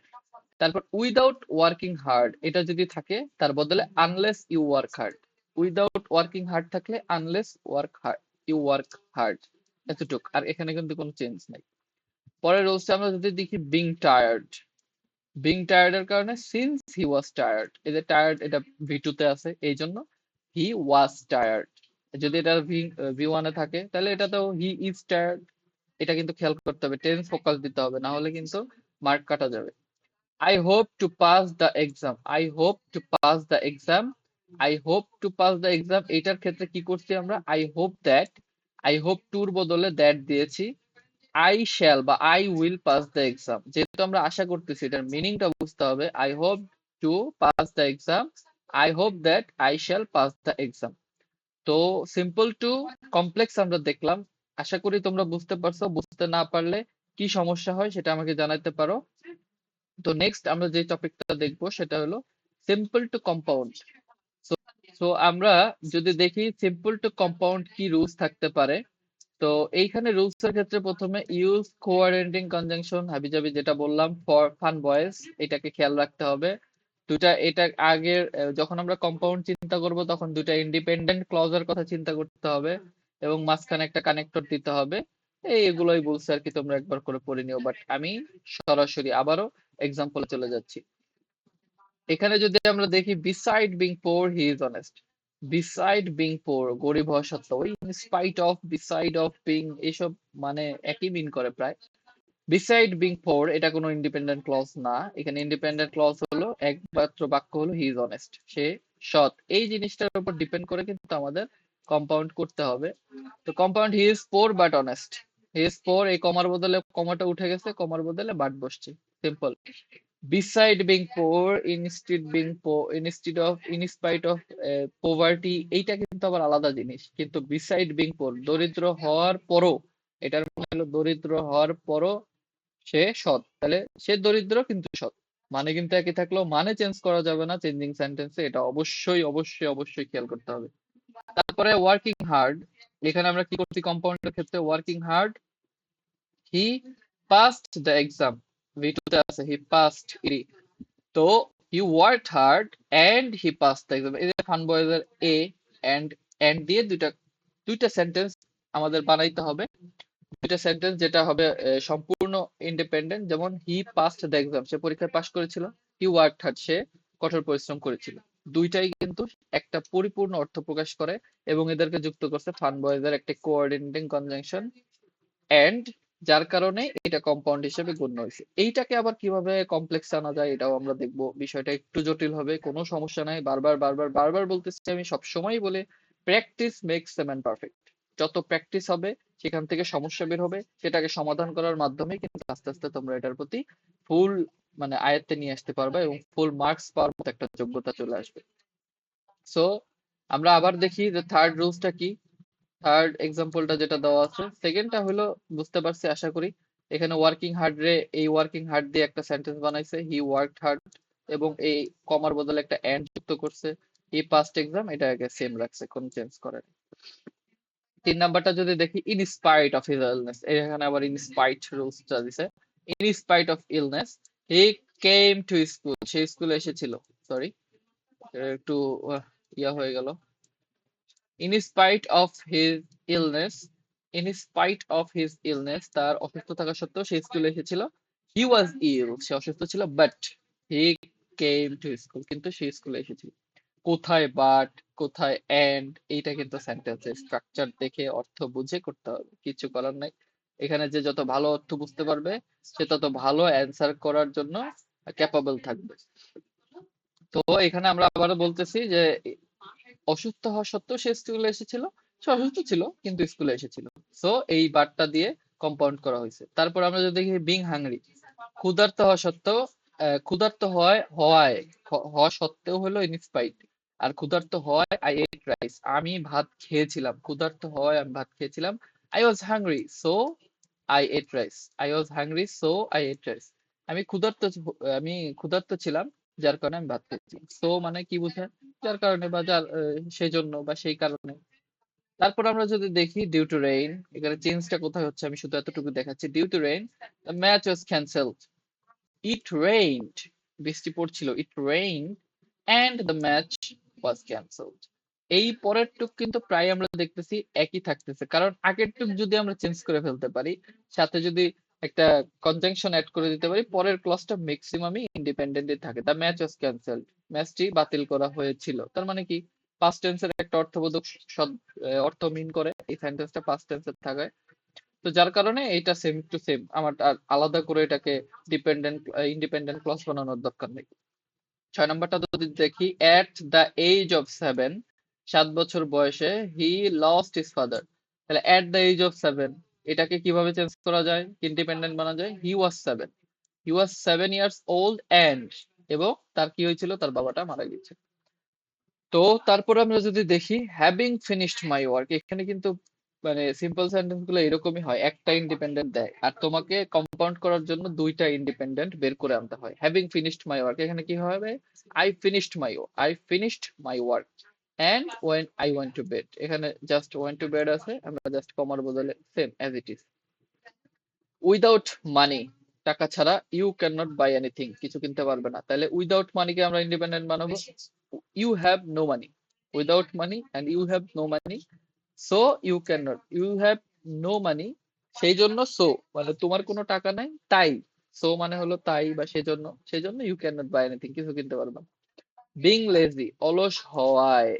তারপর উইদাউট ওয়ার্কিং হার্ড, এটা যদি থাকে তার বদলে unless you work hard, without working hard থাকলে আনলেস ইউ ওয়ার্ক হার্ড, এতটুক, আর এখানে কিন্তু কোনো চেঞ্জ নাই। পরের রুলসটা আমরা যদি দেখি, বিং টায়ার্ড, বিং টায়ার্ড এর কারণে সিন্স হি ওয়াজ টায়ার্ড, এই যে টায়ার্ড এটা ভি2 তে আছে এই জন্য হি ওয়াজ টায়ার্ড। যদি এটা ভি1 এ থাকে তাহলে এটাতেও হি ইজ টায়ার্ড। এটা কিন্তু খেয়াল করতে হবে, টেন্স ফোকাস দিতে হবে, না হলে কিন্তু মার্ক কাটা যাবে। I hope to pass the exam. I hope to pass the exam. I hope to pass the exam. এটার ক্ষেত্রে কি করছি আমরা, I hope that, I hope toর বদলে that দিয়েছি। I shall বা I will pass the exam, যেহেতু আমরা আশা করতেছি এটার মিনিংটা বুঝতে হবে। I hope to pass the exam. I hope that I shall pass the exam. তো সিম্পল টু কমপ্লেক্স আমরা দেখলাম, আশা করি তোমরা বুঝতে পারছো। বুঝতে না পারলে কি সমস্যা হয় সেটা আমাকে জানাতে পারো। তো নেক্সট আমরা যে টপিকটা দেখবো সেটা হলো সিম্পল টু কম্পাউন্ড। সো আমরা যদি দেখি সিম্পল টু কম্পাউন্ড কি রুলস থাকতে পারে, তো এইখানে রুলস এর ক্ষেত্রে প্রথমে ইউজ কোঅর্ডিনেটিং কনজাংশন হাবিজাবি যেটা বললাম ফর ফান বয়েজ, এটাকে খেয়াল রাখতে হবে। দুটা এটা আগের যখন আমরা কম্পাউন্ড চিন্তা করব তখন দুটা ইন্ডিপেন্ডেন্ট ক্লজের কথা চিন্তা করতে হবে এবং মাঝখানে একটা কানেক্টর দিতে হবে। এগুলোই বলছে আর কি, তোমরা একবার করে পড়ে নিও, বাট আমি সরাসরি আবারও এক্সাম্পলে চলে যাচ্ছি। এখানে যদি আমরা দেখি beside being poor he is honest. Beside being পোর গরিব হওয়া সত্ত্বেও, in spite of, beside of, being এইসব মানে একই মিন করে প্রায়। বিসাইড বিং পোর এটা কোনো ইন্ডিপেন্ডেন্ট ক্লজ না, এখানে ইন্ডিপেন্ডেন্ট ক্লজ হলো একমাত্র বাক্য হলো হি ইজ অনেস্ট, সে সৎ। এই জিনিসটার উপর ডিপেন্ড করে কিন্তু আমাদের কম্পাউন্ড করতে হবে। তো compound he is poor but honest. He is পোর, এই কমার বদলে কমাটা উঠে গেছে, কমার বদলে বাট বসছে, simple. beside being poor, instead of, in spite of poverty, এইটা কিন্তু আবার আলাদা জিনিস। কিন্তু beside being poor দরিদ্র হওয়ার পরও, এটার মানে হলো দরিদ্র হওয়ার পরও সে সৎ, তাহলে সে দরিদ্র কিন্তু সৎ, মানে কিন্তু একই থাকলেও মানে চেঞ্জ করা যাবে না চেঞ্জিং সেন্টেন্সে, এটা অবশ্যই অবশ্যই অবশ্যই খেয়াল করতে হবে। তারপরে ওয়ার্কিং হার্ড, এখানে আমরা কি করছি কম্পাউন্ডের ক্ষেত্রে, working hard, he passed the exam, ভি2 তে আছে হি পাস্ট ইরি, তো he worked hard and he pass the exam. এই যে ফান বয়েজ এর এ এন্ড দিয়ে দুইটা দুইটা সেন্টেন্স আমাদের বানাইতে হবে, দুইটা সেন্টেন্স যেটা হবে সম্পূর্ণ ইন্ডিপেন্ডেন্ট। যেমন হি পাসড দ্য এক্সাম, সে পরীক্ষায় পাশ করেছিল। হি ওয়ার্কড হার্ড, সে কঠোর পরিশ্রম করেছিল। দুইটাই কিন্তু একটা পরিপূর্ণ অর্থ প্রকাশ করে এবং এদেরকে যুক্ত করছে ফান বয়েজ এর একটা কোঅর্ডিনেটিং কনজাংশন এন্ড, যার কারণে এটা কম্পাউন্ড হিসেবে গণ্য হয়েছে। এইটাকে আবার কিভাবে কমপ্লেক্স আনা যায় এটাও আমরা দেখবো, বিষয়টা একটু জটিল হবে, কোনো সমস্যা নাই। বারবার বারবার বারবার বলতেছি, আমি সবসময় বলে practice makes a man perfect. যত প্র্যাকটিস হবে সেখান থেকে সমস্যা বের হবে, সেটাকে সমাধান করার মাধ্যমে কিন্তু আস্তে আস্তে তোমরা এটার প্রতি ফুল মানে আয়ত্তে নিয়ে আসতে পারবে এবং ফুল মার্কস পাওয়ার মতো একটা যোগ্যতা চলে আসবে। সো আমরা আবার দেখি যে থার্ড রুলসটা কি। থার্ড এক্সাম্পলটা যেটা দেওয়া আছে, সেকেন্ডটা হলো বুঝতে পারছি আশা করি। এখানে ওয়ার্কিং হার্ড রে, এই ওয়ার্কিং হার্ড দিয়ে একটা সেন্টেন্স বানাইছে, হি ওয়ার্কড হার্ড, এবং এই কমার বদলে একটা এন্ড যুক্ত করছে, হি পাস্ট এক্সাম, এটাকে সেম রাখছে, কোনো চেঞ্জ করে না। 3 নাম্বারটা যদি দেখি, in spite of his illness, এখানে আবার ইন স্পাইট রুলসটা দিছে। In spite of illness he came to school, সে স্কুলে এসেছিল। সরি, একটু ইয়া হয়ে গেল। In spite of his illness, in spite of his illness, তার অসুস্থ থাকা সত্ত্বেও সে স্কুলে এসেছিল। He was ill, সে অসুস্থ ছিল, but he came to school, কিন্তু সে স্কুলে এসেছিল। কোথায় বাট, কোথায় এন্ড, এইটা কিন্তু সেন্টেন্সের স্ট্রাকচার দেখে অর্থ বুঝে করতে হবে, কিছু করার নাই। এখানে যে যত ভালো অর্থ বুঝতে পারবে সে তত ভালো অ্যান্সার করার জন্য ক্যাপাবল থাকবে। তো এখানে আমরা আবারও বলতেছি যে অসুস্থ হওয়া সত্ত্বেও সে স্কুলে এসেছিল, সে অসুস্থ ছিল কিন্তু স্কুলে এসেছিল। সো এই বারটা দিয়ে কম্পাউন্ড করা হয়েছে। তারপর আমরা যদি দেখি বিং হাংরি, ক্ষুধার্ত হওয়া সত্ত্বেও, ক্ষুধার্ত হওয়া সত্ত্বেও হলো ইনস্পাইট, আর ক্ষুধার্ত হওয়ায় আই এট রাইস, আমি ভাত খেয়েছিলাম। ক্ষুধার্ত হওয়ায় আমি ভাত খেয়েছিলাম। I was hungry so I ate rice, I was hungry so I ate rice, আমি ক্ষুধার্ত, আমি ক্ষুধার্ত ছিলাম যার কারণে আমি ভাত খেয়েছি। সো মানে কি বোঝায়, যার কারণে বা যার সেই জন্য বা সেই কারণে। তারপর আমরা যদি দেখি ডিউ টু রেইন, এখানে চেঞ্জটা কোথায় হচ্ছে আমি শুধু এতটুকু দেখাচ্ছি। Due to rain the match was cancelled, it rained, বৃষ্টি পড়ছিল, it rained and the match was cancelled. এই পরের টুক কিন্তু প্রায় আমরা দেখতেছি একই থাকতেছে, কারণ আগের টুক যদি আমরা চেঞ্জ করে ফেলতে পারি, সাথে যদি একটা কনজাংশন অ্যাড করে দিতে পারি, পরের ক্লজটা ম্যাক্সিমামই ইন্ডিপেন্ডেন্টই থাকে। দ্য ম্যাচ ওয়াজ ক্যান্সেলড, ম্যাচটি বাতিল করা হয়েছিল, তার মানে কি পাস্ট টেন্সের একটা অর্থবোধক অর্থ মিন করে এই সেন্টেন্সটা পাস্ট টেন্সের থাকায়। তো যার কারণে এটা সেম টু সেম, আমার আর আলাদা করে এটাকে ডিপেন্ডেন্ট ইন্ডিপেন্ডেন্ট ক্লজ বানানোর দরকার নেই। 6 নম্বরটা যদি দেখি, এট দ্য এজ অফ 7, 7 বছর বয়সে হি লস্ট হিজ ফাদার, তাহলে এট দ্য এজ অফ 7 এটাকে কিভাবে চেঞ্জ করা যায়, ইন্ডিপেন্ডেন্ট বানা যায়, হি ওয়াজ 7, হি ওয়াজ 7 ইয়ার্স ওল্ড এন্ড, এবং তার কি হয়েছিল, তার বাবাটা মারা গেছে। তো তারপরে আমরা যদি দেখি হ্যাভিং ফিনিশড মাই ওয়ার্ক, এখানে কিন্তু মানে সিম্পল সেন্টেন্স গুলো এরকমই হয়, একটা ইন্ডিপেন্ডেন্ট দেয় আর তোমাকে কম্পাউন্ড করার জন্য দুইটা ইন্ডিপেন্ডেন্ট বের করে আনতে হয়। হ্যাভিং ফিনিশড মাই ওয়ার্ক, এখানে কি হবে? I finished my work and when I went to bed, এখানে জাস্ট ওয়েন্ট টু বেড আছে, আমরা জাস্ট কমার বদলে same as it is. Without money, টাকা ছাড়া you can not buy anything, কিছু কিনতে পারবে না, তাহলে উইদাউট মানিকে আমরা ইন্ডিপেন্ডেন্ট বানাবো you have no money, without money and you have no money, so you can not, you have no money, সেই জন্য সো মানে তোমার কোনো টাকা নাই তাই, সো মানে হলো তাই বা সেজন্য, সেজন্য you can not buy anything, কিছু কিনতে পারবে না। বিং লেজি, অলস হওয়ায়,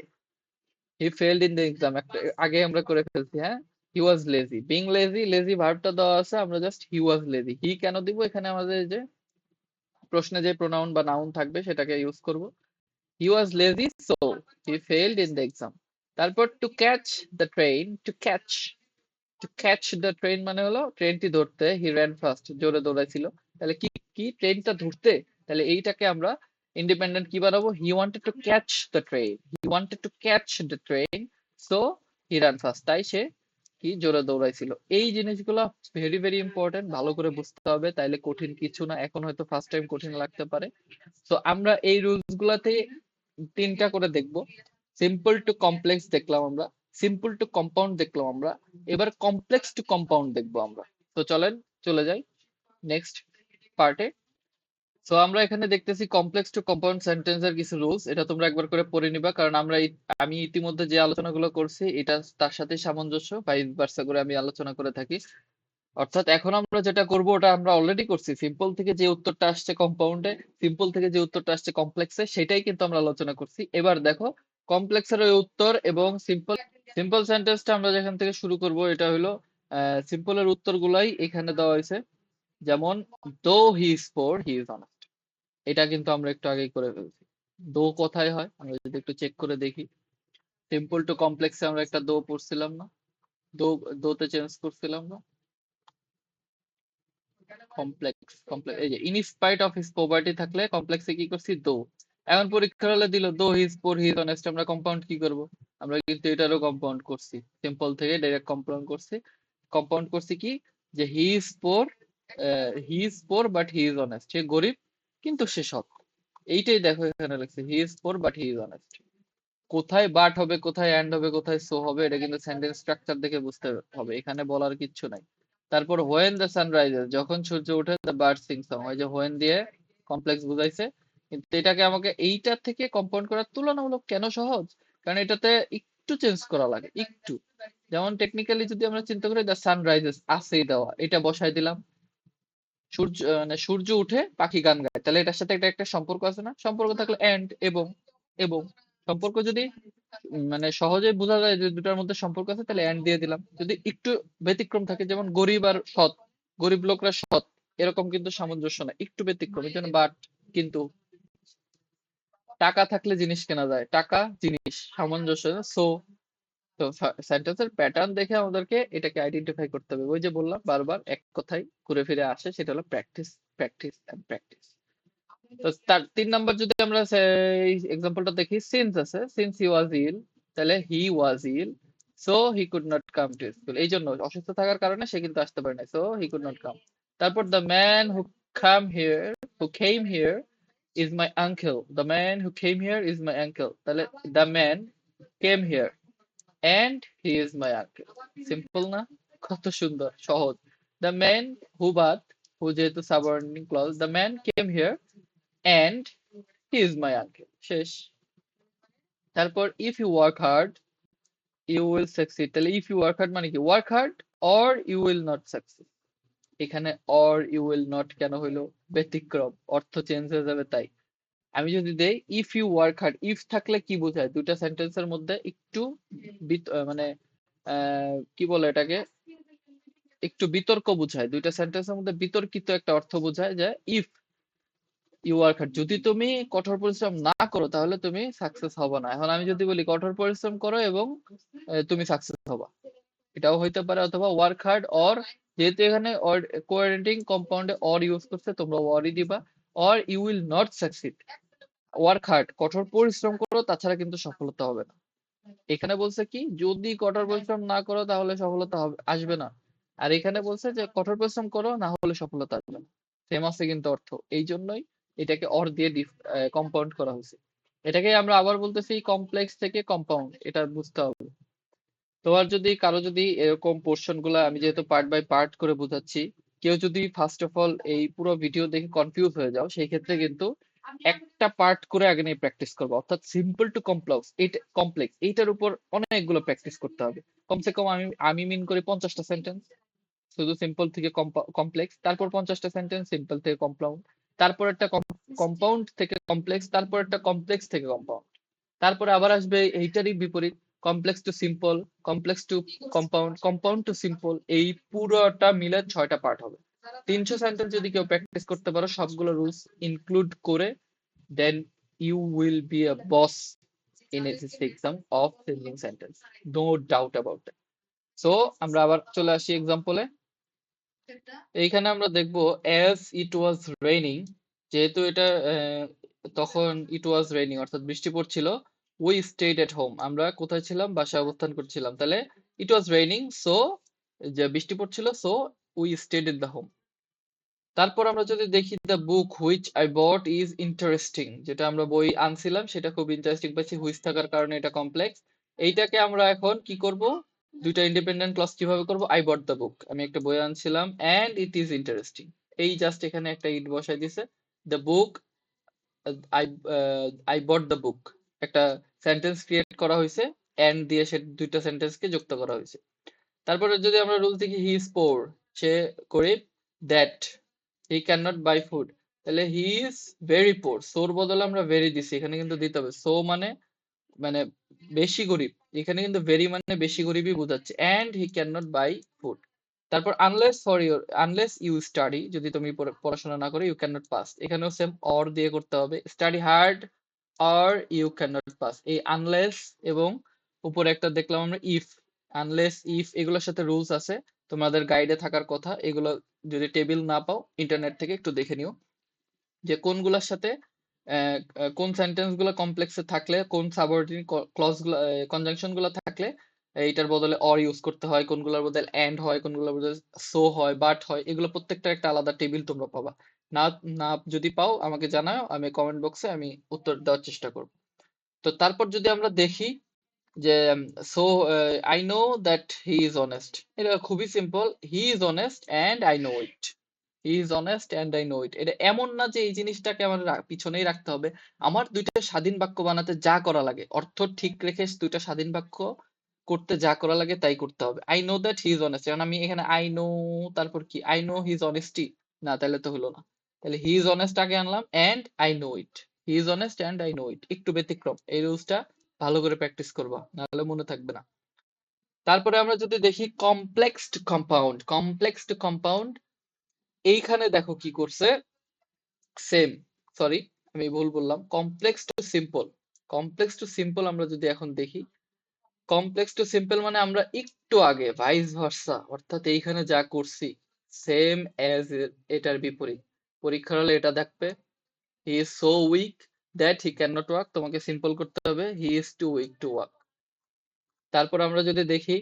he failed in the exam, একটা আগে আমরা করে ফেলছি, হ্যাঁ। He was lazy, being lazy, lazy ভার্বটা দেওয়া আছে, আমরা জাস্ট হি ওয়াজ লেজি, হি কেন দিব, এখানে আমাদের যে প্রশ্নে যে প্রোনাউন বা নাউন থাকবে সেটাকে ইউজ করব। He was lazy so he failed in the exam. তারপর to catch the train, to catch the train মানে হলো ট্রেনটি ধরতে, হি র্যান ফাস্ট, জোরে দৌড়াইছিল, তাহলে কি কি ট্রেনটা ধরতে, তাহলে এইটাকে আমরা ইন্ডিপেন্ডেন্ট কি বানাবো, he wanted to catch the train, he wanted to catch the train, so he ran fast, তাই সে কি জোরে দৌড়াইছিল। এই জিনিসগুলো ভেরি ভেরি ইম্পর্টেন্ট, ভালো করে বুঝতে হবে, তাইলে কঠিন কিছু না, এখন হয়তো ফার্স্ট টাইম কঠিন লাগতে পারে। তো আমরা এই রুলস গুলাতে তিনটা করে দেখবো। সিম্পল টু কমপ্লেক্স দেখলাম আমরা, সিম্পল টু কম্পাউন্ড দেখলাম আমরা, এবার কমপ্লেক্স টু কম্পাউন্ড দেখবো আমরা। তো চলেন চলে যাই নেক্সট পার্টে। তো আমরা এখানে দেখতেছি কমপ্লেক্স টু কম্পাউন্ড সেন্টেন্সের কিছু রুলস, এটা তোমরা একবার করে পড়ে নিবা, কারণ আমরা আমি ইতিমধ্যে যে আলোচনাগুলো করছি এটা তার সাথে সামঞ্জস্য, ভাইস ভার্সা করে আমি আলোচনা করে থাকি। অর্থাৎ এখন আমরা যেটা করব ওটা আমরা অলরেডি করছি, সিম্পল থেকে যে উত্তরটা আসছে কম্পাউন্ডে, সিম্পল থেকে যে উত্তরটা আসছে কমপ্লেক্সে, সেটাই কিন্তু আমরা আলোচনা করছি। এবার দেখো কমপ্লেক্সের ওই উত্তর এবং সিম্পল, সিম্পল সেন্টেন্সটা আমরা যেখান থেকে শুরু করব এটা হলো সিম্পলের উত্তরগুলাই এখানে দেওয়া হয়েছে। যেমন দো he is poor he is honest, এটা কিন্তু আমরা একটু আগেই করে ফেলছি। দো কোথায় হয় আমরা যদি একটু চেক করে দেখি, সিম্পল টু কমপ্লেক্সে আমরা একটা দো পড়ছিলাম না, দো, দোতে চেঞ্জ করছিলাম না, কমপ্লেক্স, কমপ্লেক্স এই যে in spite of his poverty থাকলে কমপ্লেক্সে কি করছি দো। এখন পরীক্ষার হলে দিল দো his poor he is honest, আমরা কম্পাউন্ড কি করব, আমরা কিন্তু এটারও কম্পাউন্ড করছি, সিম্পল থেকে ডাইরেক্ট কম্পাউন্ড করছি। কম্পাউন্ড করছি কি, যে he is poor but he is honest, সে গরিব কিন্তু সে সৎ, এইটাই দেখো এখানে লিখছে he is poor but he is honest. কোথায় বাট হবে, কোথায় এন্ড হবে, কোথায় সো হবে, এটা কিন্তু সেন্টেন্স স্ট্রাকচার দেখে বুঝতে হবে, এখানে বলার কিচ্ছু নাই। তারপর হোয়েন দ্য সান রাইজেস, যখন সূর্য ওঠে, দ্য বার্ড সিং সং, ওই যে হোয়েন দিয়ে কমপ্লেক্স বুঝাইছে, কিন্তু এটাকে আমাকে এইটার থেকে কম্পাউন্ড করার তুলনামূলক কেন সহজ, কারণ এটাতে একটু চেঞ্জ করা লাগে একটু। যেমন টেকনিক্যালি যদি আমরা চিন্তা করি, দ্য সান রাইজেস আসেই দেওয়া, এটা বসাই দিলাম, সূর্য মানে সূর্য উঠে পাখি গান গায়, তাহলে এটার সাথে একটা একটা সম্পর্ক আছে না, সম্পর্ক থাকলে এন্ড এবং, এবং সম্পর্ক যদি মানে সহজে বোঝা যায় যে দুটার মধ্যে সম্পর্ক আছে, তাহলে এন্ড দিয়ে দিলাম। যদি একটু ব্যতিক্রম থাকে, যেমন গরিব আর সৎ, গরিব লোকরা সৎ, এরকম কিন্তু সামঞ্জস্য না, একটু ব্যতিক্রম, এই জন্য বাট। কিন্তু টাকা থাকলে জিনিস কেনা যায়, টাকা জিনিস সামঞ্জস্য, সো তো সেন্টেন্সের প্যাটার্ন দেখে আমাদেরকে এটাকে আইডেন্টিফাই করতে হবে। ওই যে বললাম বারবার এক কথাই ঘুরে ফিরে আসে, সেটা হলো প্র্যাকটিস, প্র্যাকটিস এন্ড প্র্যাকটিস। তো তার 3 নাম্বার যদি আমরা সেই এক্সাম্পলটা দেখি, সিন্স আছে, সিন্স হি ওয়াজ ইল, তাহলে he was ill so he could not come to school, এই জন্য অসুস্থ থাকার কারণে সে কিন্তু আসতে পারে না, so he could not come. তারপর the man who come here, who came here is my uncle, the man who came here is my uncle, তাহলে the man came here and he is my uncle, simple না, কত সুন্দর সহজ। The man হু বাদ, who যেহেতু subordinate clause, the man came here and he is my uncle, শেষ। তারপর if you work hard you will succeed, তাহলে if you work hard মানে কি, work hard or you will not succeed, এখানে or you will not কেন হইলো, ব্যতিক্রম, অর্থ চেঞ্জ হয়ে যাবে তাই। আমি যদি দেই if you work hard, if থাকলে কি বোঝায়, দুইটা সেন্টেন্সের মধ্যে একটু মানে কি বলে এটাকে, একটু বিতর্ক বোঝায়, দুইটা সেন্টেন্সের মধ্যে বিতর্কিত একটা অর্থ বোঝায়, যে ইফ ইউ ওয়ার্ক হার্ড, যদি তুমি কঠোর পরিশ্রম না করো তাহলে তুমি সাকসেস হবে না। এখন আমি যদি বলি কঠোর পরিশ্রম করো এবং তুমি সাকসেস হবা, এটাও হইতে পারে, অথবা ওয়ার্ক হার্ড অর, যেহেতু এখানে কোঅর্ডিনেটিং কম্পাউন্ডে অর ইউজ করছে, তোমরা ওয়ারই দিবা, or you will not succeed, work hard কঠোর পরিশ্রম করো, তাছাড়া কিন্তু সফলতা হবে না। এখানে বলছে কি যদি কঠোর পরিশ্রম না করো তাহলে সফলতা আসবে না, আর এখানে বলছে যে কঠোর পরিশ্রম করো না হলে সফলতা আসবে না। সেম আছে কিন্তু অর্থ, এই জন্যই এটাকে অর দিয়ে কম্পাউন্ড করা হয়েছে। এটাকে আমরা আবার বলতেছি কমপ্লেক্স থেকে কম্পাউন্ড, এটা বুঝতে হবে। তোমার যদি কারো যদি এরকম পোর্শন গুলা, আমি যেহেতু পার্ট বাই পার্ট করে বোঝাচ্ছি, কেউ যদি ফার্স্ট অফ অল এই পুরো ভিডিও দেখে কনফিউজ হয়ে যাও, সেই ক্ষেত্রে কিন্তু একটা পার্ট করে আগে নিয়ে প্র্যাকটিস করবো, অর্থাৎ সিম্পল টু কমপ্লেক্স, এটা কমপ্লেক্স এইটার উপর অনেকগুলো প্র্যাকটিস করতে হবে। কমসে কম আমি আমি মিন করি 50টা সেন্টেন্স, শুধু সিম্পল থেকে কমপ্লেক্স, তারপর 50টা সেন্টেন্স সিম্পল থেকে কম্পাউন্ড, তারপর একটা কম্পাউন্ড থেকে কমপ্লেক্স, তারপর একটা কমপ্লেক্স থেকে কম্পাউন্ড, তারপরে আবার আসবে এইটারই বিপরীত, complex to simple, complex to compound, compound to simple, এই পুরোটা মিলে 6টা পার্ট হবে। 300 সেন্টেন্স যদি কেউ প্র্যাকটিস করতে পারো সবগুলো রুলস ইনক্লুড করে, then you will be a boss in SSC exam of changing sentence, no doubt about it. So আমরা আবার চলে আসি এক্সাম্পলে। এইখানে আমরা দেখবো অ্যাজ ইট ওয়াজ রেইনিং, যেহেতু এটা তখন ইট ওয়াজ রেইনিং অর্থাৎ বৃষ্টি পড়ছিল, উই স্টেড এট হোম, আমরা কোথায় ছিলাম, বাসায় অবস্থান করছিলাম, তাহলে ইট ওয়াজ রেইনিং সো, যে বৃষ্টি পড়ছিল so we stayed at the home. তারপর আমরা যদি দেখি the book which I bought is interesting, যেটা আমরা বই আনছিলাম সেটা খুব ইন্টারেস্টিং পাইছি, হুইচ থাকার কারণে এটা কমপ্লেক্স। এইটাকে আমরা এখন কি করব, দুইটা ইন্ডিপেন্ডেন্ট ক্লজ কিভাবে করব, আই বট দ্য বুক, আমি একটা বই আনছিলাম এন্ড ইট ইজ ইন্টারেস্টিং, এই জাস্ট এখানে একটা ইট বসাই দিছে, the book, I I bought the book, একটা সেন্টেন্স ক্রিয়েট করা হয়েছে, এন্ড দিয়ে সে দুইটা সেন্টেন্সকে যুক্ত করা হয়েছে। তারপরে যদি আমরা রুল দেখি, হি ইজ পোর, সে গরিব, that he can not buy food, তাহলে হি ইজ ভেরি পোর, সোর বদলে আমরা ভেরি দিছি, এখানে কিন্তু দিতে হবে, সো মানে মানে বেশি গরিব, এখানে কিন্তু ভেরি মানে বেশি গরিবই বোঝাচ্ছে, and he can not buy food. তারপর unless for your, unless you study, যদি তুমি পড়াশোনা না করে, ইউ ক্যান নট পাস, এখানেও সেম অর দিয়ে করতে হবে, study hard or you can not pass, এই আনলেস এবং উপরে একটা দেখলাম আমরা ইফ, আনলেস ইফ এগুলোর সাথে রুলস আছে, তোমাদের গাইডে থাকার কথা, এগুলো যদি টেবিল না পাও ইন্টারনেট থেকে একটু দেখে নিও, যে কোনগুলোর সাথে কোন সেন্টেন্স গুলো কমপ্লেক্সে থাকলে, কোন সাবঅর্ডিনেট ক্লজ গুলো, কনজাংশন গুলো থাকলে এইটার বদলে অর ইউজ করতে হয়, কোনগুলোর বদলে এন্ড হয়, কোনগুলোর বদলে সো হয়, বাট হয়, এগুলো প্রত্যেকটার একটা আলাদা টেবিল তোমরা পাবা। না না যদি পাও আমাকে জানাও, আমি কমেন্ট বক্সে আমি উত্তর দেওয়ার চেষ্টা করব। তো তারপর যদি আমরা দেখি যে so I know that he is honest, এটা খুবই simple, he is honest and I know it, he is honest and I know it, এটা এমন না যে এই জিনিসটাকে আমার পিছনেই রাখতে হবে, আমার দুইটা স্বাধীন বাক্য বানাতে যা করা লাগে, অর্থ ঠিক রেখে দুইটা স্বাধীন বাক্য করতে যা করা লাগে তাই করতে হবে। I know that he is honest, কারণ আমি এখানে আই নো, তারপর কি আই নো হিজ অনেস্টি, না তাহলে তো হলো না, তাহলে হি ইজ অনেস্ট আগে আনলাম and I know it, he is honest and I know it, একটু ব্যতিক্রম, এই রুলসটা ভালো করে প্র্যাকটিস করবা, নাহলে মনে থাকবে না। তারপরে আমরা যদি দেখি complex to compound, complex to compound, এইখানে দেখো কি করছে, সেম, সরি আমি ভুল বললাম, complex to simple, complex to simple আমরা যদি এখন দেখি, কমপ্লেক্স টু সিম্পল মানে আমরা একটু আগে ভাইস ভার্সা, অর্থাৎ এইখানে যা করছি সেম অ্যাজ এটার বিপরীত, পরীক্ষার হলে এটা দেখবে, he is so weak that he can not walk, তোমাকে সিম্পল করতে হবে, he is too weak to walk. তারপর আমরা যদি দেখি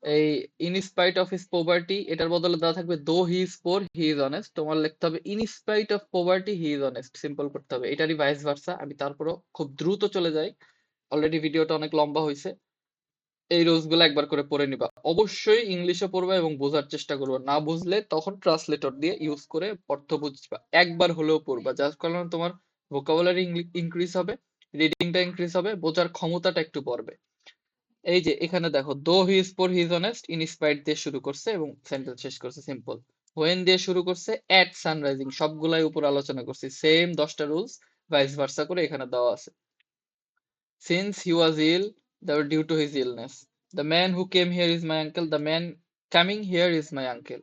এই in spite of his poverty, এটার বদলে দেওয়া থাকবে though he is poor he is honest, তোমার লিখতে হবে in spite of poverty he is honest, simple করতে হবে, এটারই ভাইস ভার্সা। আমি তারপরও খুব দ্রুত চলে যাই, অলরেডি ভিডিওটা অনেক লম্বা হয়েছে, এই রুলস গুলো একবার করে পড়ে নিবা, অবশ্যই ইংলিশে পড়বা এবং বোঝার চেষ্টা করবা, না বুঝলে তখন ট্রান্সলেটর দিয়ে ইউজ করে অর্থ বুঝবা, একবার হলেও পড়বা, যার কারণে তোমার ভোকাবুলারি ইনক্রিজ হবে, রিডিংটা ইনক্রিজ হবে, বোঝার ক্ষমতাটা একটু বাড়বে। এই যে এখানে দেখো, though he is poor he is honest, in spite দিয়ে শুরু করছে এবং সেন্টেন্স শেষ করছে সিম্পল, হোয়েন দিয়ে শুরু করছে, এট সানরাইজিং, সবগুলাই উপর আলোচনা করছি, সেম 10টা রুলস ভাইস ভার্সা করে এখানে দেওয়া আছে। Since he was ill, that due to his illness, the man who came here is my uncle, the man coming here is my uncle,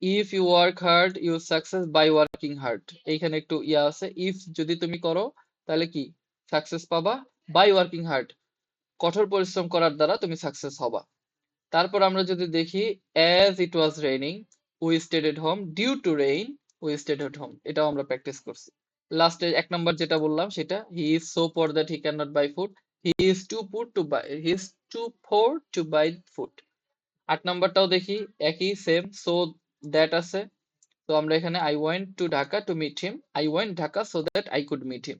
if you work hard you success by working hard, এইখানে একটু ইয়া আছে, if যদি তুমি করো তাহলে কি success পাবা, by working hard কঠোর পরিশ্রম করার দ্বারা তুমি সাকসেস হবা। তারপর আমরা যদি দেখি, as it was raining we stayed at home, due to rain we stayed at home, এটাও আমরা প্র্যাকটিস করছি। লাস্টে 1 নম্বর যেটা বললাম সেটা, he is so poor that he can not buy food, he is too poor to buy, he is too poor to buy food. 8 নাম্বারটাও দেখি, একই সেম। সো দ্যাট আছে, তো আমরা এখানে I went to Dhaka to meet him, I went Dhaka so that I could meet him,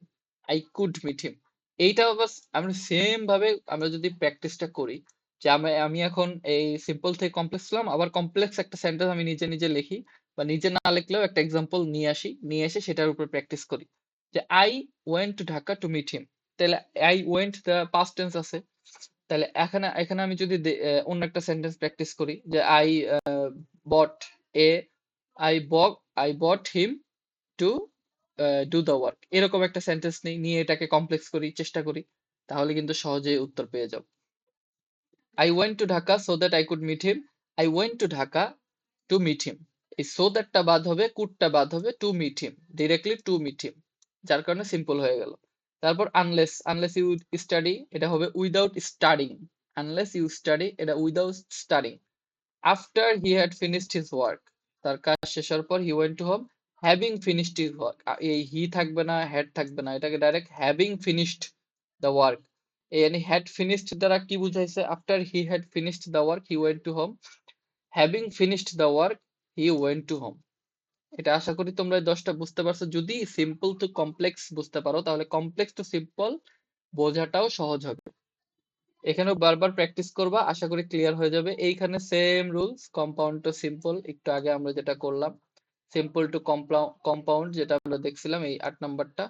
I could meet him. এইটা বাস আমরা সেম ভাবে আমরা যদি প্র্যাকটিসটা করি, যে আমি এখন এই সিম্পল থেকে কমপ্লেক্স ছিলাম, আবার কমপ্লেক্স একটা সেন্টেন্স আমি নিজে নিজে লিখি, বা নিজে না লিখলেও একটা এক্সাম্পল নিয়ে আসি, নিয়ে এসে সেটার উপর প্র্যাকটিস করি। যে I went to Dhaka to meet him, তাহলে I went the past tense আছে। তাহলে এখানে এখানে আমি যদি অন্য একটা সেন্টেন্স প্র্যাকটিস করি, যে আই বট এ, আই বক I bought him to do the work, এরকম একটা সেন্টেন্স নেই, নিয়ে এটাকে কমপ্লেক্স করি, চেষ্টা করি, তাহলে কিন্তু সহজেই উত্তর পেয়ে যাও। I went to Dhaka so that I could meet him, I went to Dhaka to meet him. এই সো দ্যাটটা বাদ হবে, কুডটা বাদ হবে, to meet him, directly to meet him, যার কারণে সিম্পল হয়ে গেল। তারপর আনলেস, আনলেস ইউ স্টাডি, এটা হবে without studying, unless you study, এটা without studying. After he had finished his work, তার কাজ শেষ হওয়ার পর he went to home having finished his work, এই হি থাকবে না, হ্যাড থাকবে না, এটাকে direct having finished the work. এই হ্যাড ফিনিশড দ্বারা কি বুঝাইছে? After he had finished the work he went to home, having finished the work he went to home. এটা আশা করি তোমরা এই 10টা বুঝতে পারছো। যদি সিম্পল টু কমপ্লেক্স বুঝতে পারো, তাহলে কমপ্লেক্স টু সিম্পল বোঝাটাও সহজ হবে। এখানেও বারবার প্র্যাকটিস করবা, আশা করি ক্লিয়ার হয়ে যাবে। এইখানে same rules, compound to simple, একটু আগে আমরা যেটা করলাম, সিম্পল টু কম্পাউন্ড যেটা আমরা দেখছিলাম, এই 8 নাম্বারটা,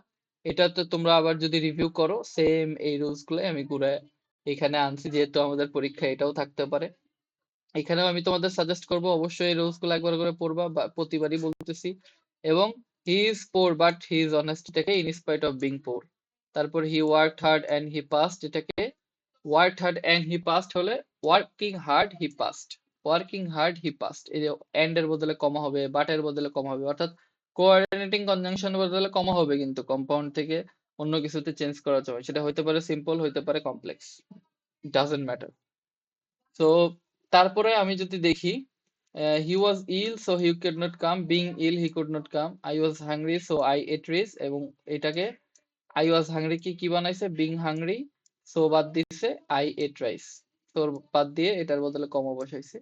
এটা তো তোমরা আবার যদি রিভিউ করো, সেম এই রুলস গুলো আমি ঘুরে এখানে আনছি, যেহেতু আমাদের পরীক্ষা এটাও থাকতে পারে। এখানেও আমি তোমাদের সাজেস্ট করবো অবশ্যই এই রুলস গুলো একবার করে পড়বা, বা প্রতিবারই বলতেছি। এবং he is poor but he is honest, এটাকে in spite of being poor. তারপর he worked hard and he passed, এটাকে worked hard and he passed হলে working hard he passed, working hard he passed. এই যে and এর বদলে কমা হবে, but এর বদলে কমা হবে, অর্থাৎ কোঅর্ডিনেটিং কনজাংশন বদলে কমা হবে, কিন্তু কম্পাউন্ড থেকে অন্য কিছুতে চেঞ্জ করার সময় সেটা হইতে পারে সিম্পল, হইতে পারে কমপ্লেক্স, ডাজন্ট ম্যাটার। তো তারপরে আমি যদি দেখি, he was ill so he could not come, being ill he could not come, I was hungry so I ate rice, এবং এটাকে আই ওয়াজ হাংরি কি বানাইছে, বিং হাংরি, সো বাদ দিছে আই এট রাইস, তোর বাদ দিয়ে এটার বদলে কমা বসাইছে।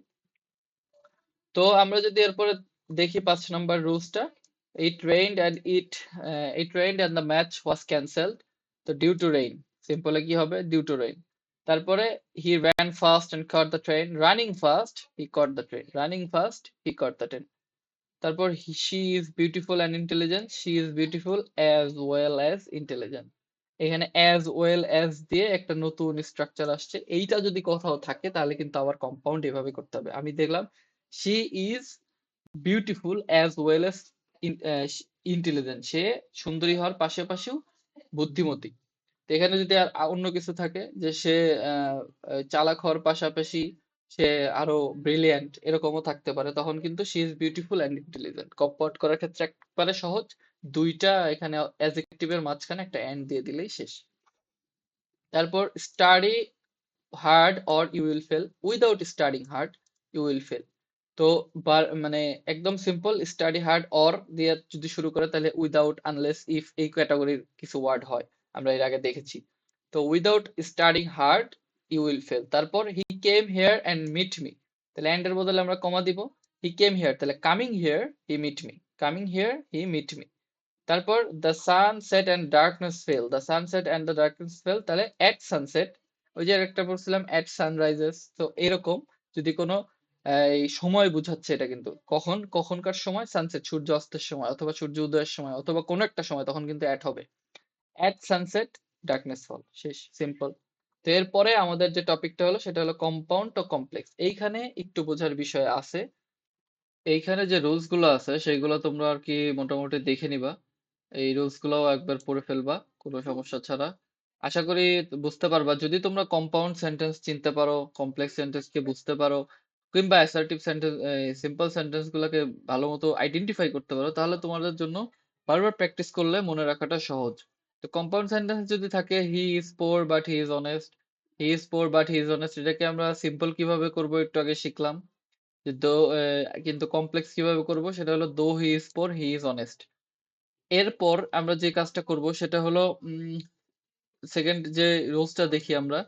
তো আমরা যদি এরপরে দেখি 5 নম্বর রুলসটা, it rained and it rained and the match was cancelled, তো ডিউ টু রেইন, সিম্পলে কি হবে, ডিউ টু রেইন। তারপরে he ran fast and caught the train, running fast he caught the train, running fast he caught the train। তারপর she is beautiful and intelligent, she is beautiful as well as intelligent. এখানে as well as দিয়ে একটা নতুন structure আসছে, এইটা যদি কোথাও থাকে তাহলে কিন্তু আবার কম্পাউন্ড এভাবে করতে হবে। আমি দেখলাম she is beautiful as well as intelligent, সে সুন্দরী হওয়ার পাশাপাশিও বুদ্ধিমতী। তো এখানে যদি আর অন্য কিছু থাকে, যে সে আহ, চালাক হওয়ার পাশাপাশি সে আরো ব্রিলিয়ান্ট, এরকমও থাকতে পারে, তখন কিন্তু she is beautiful and intelligent compound করার ক্ষেত্রে একবারে সহজ, দুইটা এখানে অ্যাডজেক্টিভের মাঝখানে একটা এন্ড দিয়ে দিলেই শেষ। তারপর study hard or you will fail, without studying hard you will fail. তো মানে একদম সিম্পল, স্টাডি হার্ড অর দিয়ে যদি শুরু করে, তাহলে উইদাউট, আনলেস, ইফ, এই ক্যাটাগরির কিছু ওয়ার্ড হয়, আমরা এর আগে দেখেছি। তো without studying hard you will fail. তারপর he came here and meet me, তাহলে এন্ড এর বদলে আমরা কমা দিব, হি কেম হিয়ার, তাহলে coming here he meet me, coming here he meet me. তারপর the sunset and darkness fell, the sunset and the darkness fell, তাহলে at sunset, ওই যে একটা পড়ছিলাম এট সানরাইজেস। তো এরকম যদি কোনো এই সময় বুঝাচ্ছে, এটা কিন্তু কখন, কখনকার সময়, সানসেট সূর্য অস্তের সময়, অথবা সূর্য উদয়ের সময়, অথবা কোনো একটা সময়, তখন কিন্তু অ্যাট হবে, অ্যাট সানসেট ডার্কনেস ফল, শেষ, সিম্পল। তো এরপরে আমাদের যে টপিকটা হলো সেটা হলো কম্পাউন্ড ও কমপ্লেক্স। এইখানে একটু বোঝার বিষয় আছে, এইখানে যে রুলস গুলো আছে সেগুলো তোমরা আর কি মোটামুটি দেখে নিবা, এই রুলস গুলোও একবার পড়ে ফেলবা কোনো সমস্যা ছাড়া। আশা করি বুঝতে পারবা। যদি তোমরা কম্পাউন্ড সেন্টেন্স চিনতে পারো, কমপ্লেক্স সেন্টেন্স কে বুঝতে পারো, কিংবা অ্যাসার্টিভ সেন্টেন্স, সিম্পল সেন্টেন্স গুলোকে ভালো মতো আইডেন্টিফাই করতে পারো, তাহলে তোমাদের জন্য বারবার প্র্যাকটিস করলে মনে রাখাটা সহজ। তো কম্পাউন্ড সেন্টেন্স যদি থাকে হি is poor but he is honest, he is poor but he is honest, এটাকে আমরা সিম্পল কিভাবে করব একটু আগে শিখলাম। যে দো, কিন্তু কমপ্লেক্স কিভাবে করব সেটা হলো দো he is poor he is honest. এরপর আমরা যে কাজটা করব সেটা হলো সেকেন্ড যে রুলসটা দেখি আমরা,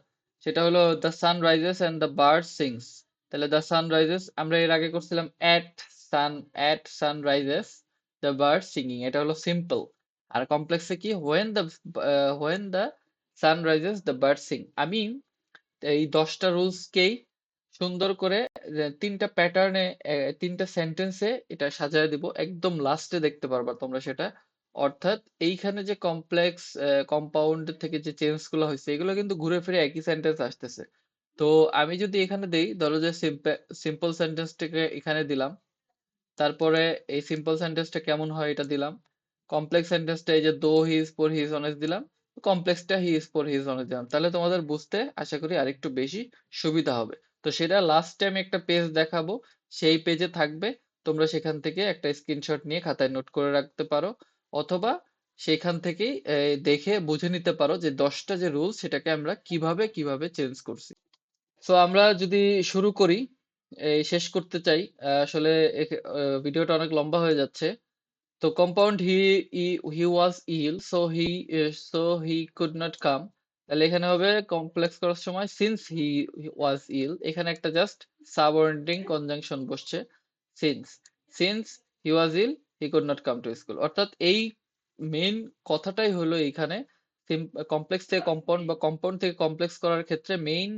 সেটা হলো the sun rises and the bird sings. তাহলে দ্য সান রাইজেস আমরা এর আগে করছিলাম sun rises the bird singing, এটা হলো সিম্পল। আর কমপ্লেক্সে কি, when the sun rises the bird Singh. আমি এই 10টা রুলসকেই সুন্দর করে তিনটা প্যাটার্নে, তিনটা সেন্টেন্সে এটা সাজায় দিব, একদম লাস্টে দেখতে পারবা তোমরা সেটা। অর্থাৎ এইখানে যে কমপ্লেক্স কম্পাউন্ড থেকে যে চেঞ্জ গুলো হয়েছে এগুলো কিন্তু ঘুরে ফিরে একই সেন্টেন্স আসতেছে। তো আমি যদি এখানে দেই, ধরো যে সিম্পল সেন্টেন্সটাকে এখানে দিলাম, তারপরে এই সিম্পল সেন্টেন্সটা কেমন হয় এটা দিলাম, কমপ্লেক্স সেন্টেন্সটা এই যে though he is for he is honest দিলাম, কমপ্লেক্সটা he is for he is honest দিলাম, তাহলে তোমাদের বুঝতে আশা করি আরেকটু বেশি সুবিধা হবে। তো সেটা লাস্টে আমি একটা পেজ দেখাবো, সেই পেজে থাকবে, তোমরা সেখান থেকে একটা স্ক্রিনশট নিয়ে খাতায় নোট করে রাখতে পারো, অথবা সেখান থেকেই দেখে বুঝে নিতে পারো যে 10টা যে রুলস সেটাকে আমরা কিভাবে কিভাবে চেঞ্জ করছি। সো আমরা যদি শুরু করি, এই শেষ করতে চাই, আসলে ভিডিওটা অনেক লম্বা হয়ে যাচ্ছে। তো compound he was ill so he could not come, তাহলে এখানে হবে কমপ্লেক্স করার সময় সিন্স হি ওয়াজ ইল, এখানে একটা জাস্ট সাবঅর্ডিনেটিং কনজাংশন বসছে, since since he was ill he could not come to school. অর্থাৎ এই মেইন কথাটাই হলো এইখানে কমপ্লেক্স থেকে কম্পাউন্ড বা কম্পাউন্ড থেকে কমপ্লেক্স করার ক্ষেত্রে মেইন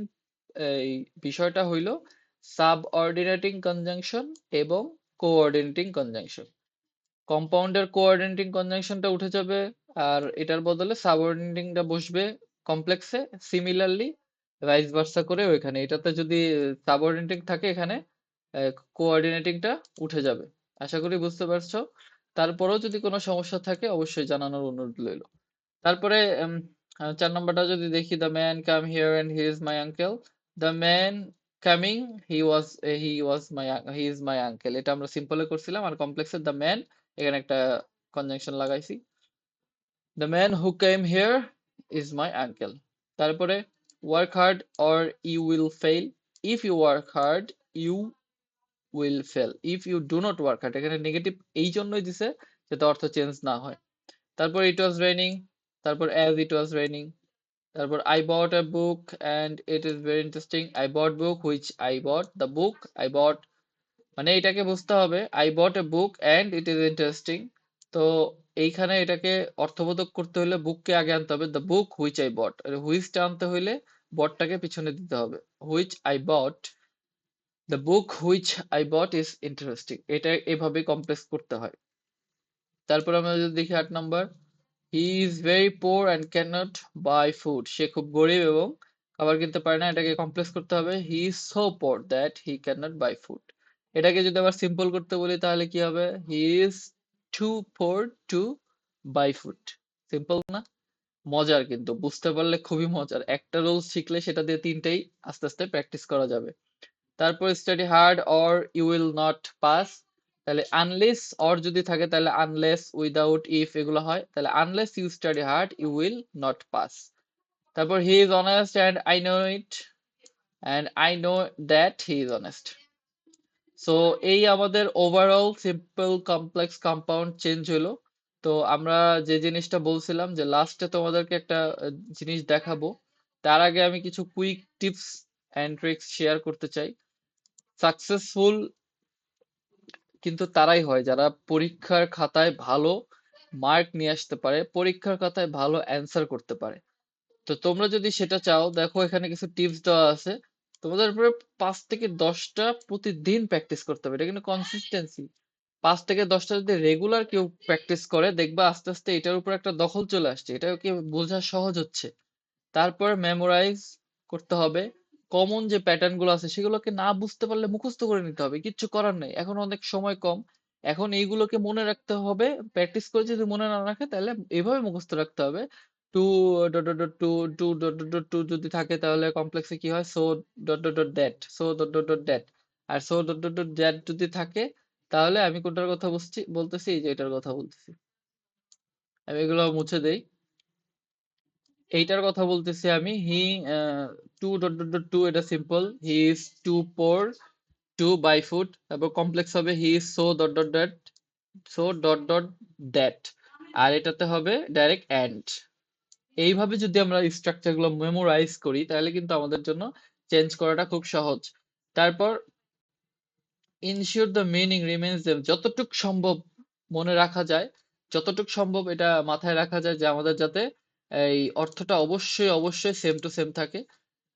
এই বিষয়টা হইলো সাবঅর্ডিনেটিং কনজাংশন এবং কোঅর্ডিনেটিং কনজাংশন। কম্পাউন্ডের কোঅর্ডিনেটিং কনজাংশনটা উঠে যাবে, আর এটার বদলে সাবঅর্ডিনেটিংটা বসবে কমপ্লেক্সে। সিমিলারলি ভাইস ভার্সা করে ওইখানে এটাতে যদি সাবঅর্ডিনেটিং থাকে, এখানে কোঅর্ডিনেটিংটা উঠে যাবে। আশা করি বুঝতে পারছো। তারপরেও যদি কোনো সমস্যা থাকে অবশ্যই জানানোর অনুরোধ রইল। তারপরে 4 নম্বরটা যদি দেখি, the man came here and he is my uncle. The man coming he is my uncle, এটা আমরা সিম্পলে করছিলাম। আর কমপ্লেক্সের দ্য ম্যান, এখানে একটা কনজাংশন লাগাইছি, the man who came here is my uncle. তারপরে work hard or you will fail, if you work hard you will fail, if you do not work hard, এখানে negative এই জন্যই দিছে যাতে অর্থ চেঞ্জ না হয়। তারপর ইট ওয়াজ রেইনিং, তারপর অ্যাজ ইট ওয়াজ রেইনিং, তারপর I bought a book and it is very interesting. I bought book which I bought the book I bought, মানে এটাকে বুঝতে হবে I bought a book and it is interesting। তো এইখানে এটাকে অর্থবোধক করতে হলে বুককে আগে আনতে হবে, the book which I bought, আর হুইচটা আনতে হইলে বটটাকে পিছনে দিতে হবে, which I bought, the book which I bought is interesting, এটা এভাবে কমপ্লেক্স করতে হয়। তারপর আমরা যদি দেখি 8 নম্বর, he is very poor and can not buy food, সে খুব গরিব এবং খাবার কিনতে পারে না, এটাকে কমপ্লেক্স করতে হবে, he is so poor that he can not buy food. এটাকে যদি আবার সিম্পল করতে বলি তাহলে কি হবে, he is too poor to buy food. Simple না? মজার, কিন্তু বুঝতে পারলে খুবই মজার, একটা রুলস শিখলে সেটা দিয়ে তিনটেই আস্তে আস্তে প্র্যাকটিস করা যাবে। তারপর study hard or you will not pass, তাহলে আনলেস অর যদি থাকে তাহলে আনলেস, উইদাউট, ইফ এগুলো হয়, তাহলে unless you study hard you will not pass. তারপর he is honest and I know it and I know that he is honest. So এই আমাদের overall simple complex compound change হলো। তো আমরা যে জিনিসটা বলছিলাম যে লাস্টে তোমাদেরকে একটা জিনিস দেখাবো, তার আগে আমি কিছু quick tips and tricks share করতে চাই। সাকসেসফুল কিন্তু তারাই হয় যারা পরীক্ষার খাতায় ভালো মার্ক নিয়ে আসতে পারে, পরীক্ষার খাতায় ভালো অ্যান্সার করতে পারে। তো তোমরা যদি সেটা চাও, দেখো এখানে কিছু টিপস দেওয়া আছে। তোমাদের উপরে 5 থেকে 10টা প্রতিদিন প্র্যাকটিস করতে হবে, এটা কিন্তু কনসিস্টেন্সি। 5 থেকে 10টা যদি রেগুলার কেউ প্র্যাকটিস করে, দেখবা আস্তে আস্তে এটার উপর একটা দখল চলে আসছে, এটাকে বোঝা সহজ হচ্ছে। তারপর মেমোরাইজ করতে হবে। কমন যে প্যাটার্ন গুলো আছে সেগুলোকে না বুঝতে পারলে মুখস্থ করে নিতে হবে, কিচ্ছু করার নেই, এখন অনেক সময় কম। এখন এইগুলোকে মনে রাখতে হবে, প্র্যাকটিস করে যদি মনে না রাখে তাহলে এভাবে মুখস্থ রাখতে হবে। Too dot dot dot to, too dot dot dot to যদি থাকে তাহলে কমপ্লেক্সে কি হয়, so dot dot dot that, so dot dot dot that. আর so dot dot dot that যদি থাকে তাহলে আমি কোনটার কথা বলতেছি, এই যে এটার কথা বলতেছি। আমি এগুলো মুছে দেই, এইটার কথা বলতেছি আমি। He too dot dot dot to, এটা simple, he is too poor to buy food. তারপর কমপ্লেক্স হবে he is so dot dot that. আর এটাতে হবে ডাইরেক্ট অ্যান্ড, এইভাবে যদি আমরা স্ট্রাকচার গুলো মেমোরাইজ করি তাহলে কিন্তু আমাদের জন্য চেঞ্জ করাটা খুব সহজ। তারপর ensure the meaning remains them, যতটুক সম্ভব মনে রাখা যায়, যতটুক সম্ভব এটা মাথায় রাখা যায় যে আমাদের যাতে এই অর্থটা অবশ্যই অবশ্যই সেম টু সেম থাকে।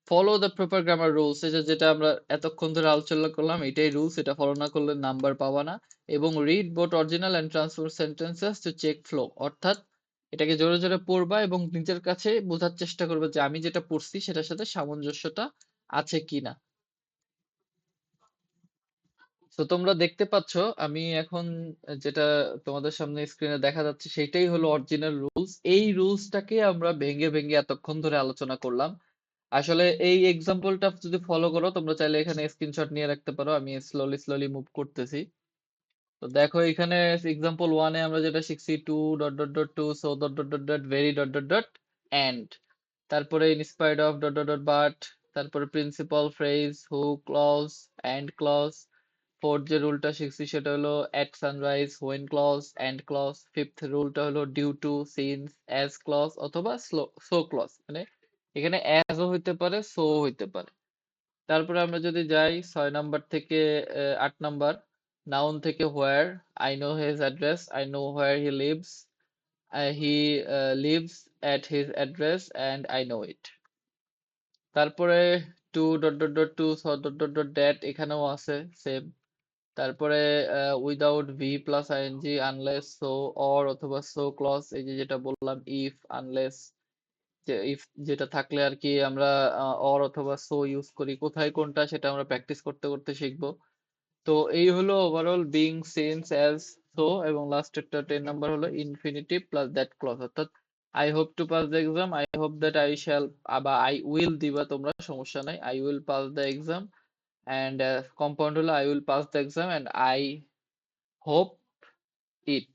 Follow the proper grammar rules, এটা যেটা আমরা এতক্ষণ ধরে আলোচনা করলাম, এটাই রুলস, এটা ফলো না করলে নাম্বার পাবা না। এবং read both original and transfer sentences to check flow, অর্থাৎ এটাকে জোরে জোরে পড়বা এবং নিজের কাছে বোঝার চেষ্টা করবে যে আমি যেটা পড়ছি সেটার সাথে সামঞ্জস্যটা আছে কিনা। তো তোমরা দেখতে পাচ্ছ আমি এখন যেটা তোমাদের সামনে স্ক্রিনে দেখা যাচ্ছে সেটাই হলো অরিজিনাল রুলস। এই রুলসটাকে আমরা ভেঙে ভেঙে এতক্ষণ ধরে আলোচনা করলাম। আসলে এই এক্সাম্পলটা যদি ফলো করো, তোমরা চাইলে এখানে স্ক্রিনশট নিয়ে রাখতে পারো, আমি স্লোলি স্লোলি মুভ করতেছি। তো দেখো এখানে এক্সাম্পল ওয়ানে আমরা যেটা শিখছি, too dot dot dot to so dot dot dot dot very dot dot dot and, তারপরে inspired of dot dot dot but, তারপরে principal phrase who clause and clause. Fourth যে রুলটা শিখছি সেটা হলো at sunrise when clause and clause. Fifth রুলটা হলো due to since as clause অথবা সো ক্লজ, মানে এখানে অ্যাজও হইতে পারে সো হইতে পারে। তারপরে আমরা যদি যাই 6 নাম্বার থেকে 8 নাম্বার, নাউন থেকে where, I know his address, I know where he lives, he lives at his address and I know it. তারপরে too dot dot dot to dot dot dot that, এখানেও আছে same. তারপরে without V plus ING, unless, so, or অথবা so clause, এই যে যেটা বললাম if, unless, যে ইফ যেটা থাকলে আর কি আমরা অর অথবা সো ইউজ করি, কোথায় কোনটা সেটা আমরা প্র্যাকটিস করতে করতে শিখবো। তো এই হলো overall being since as so, এবং লাস্টেরটা 10 নাম্বার হলো ইনফিনিটিভ প্লাস দ্যাট ক্লজ, অর্থাৎ I hope to pass the exam, I hope that I shall, বা আই উইল দিবা তোমরা, সমস্যা নাই, I will pass the exam. And compound হলো I will pass the exam and I hope it.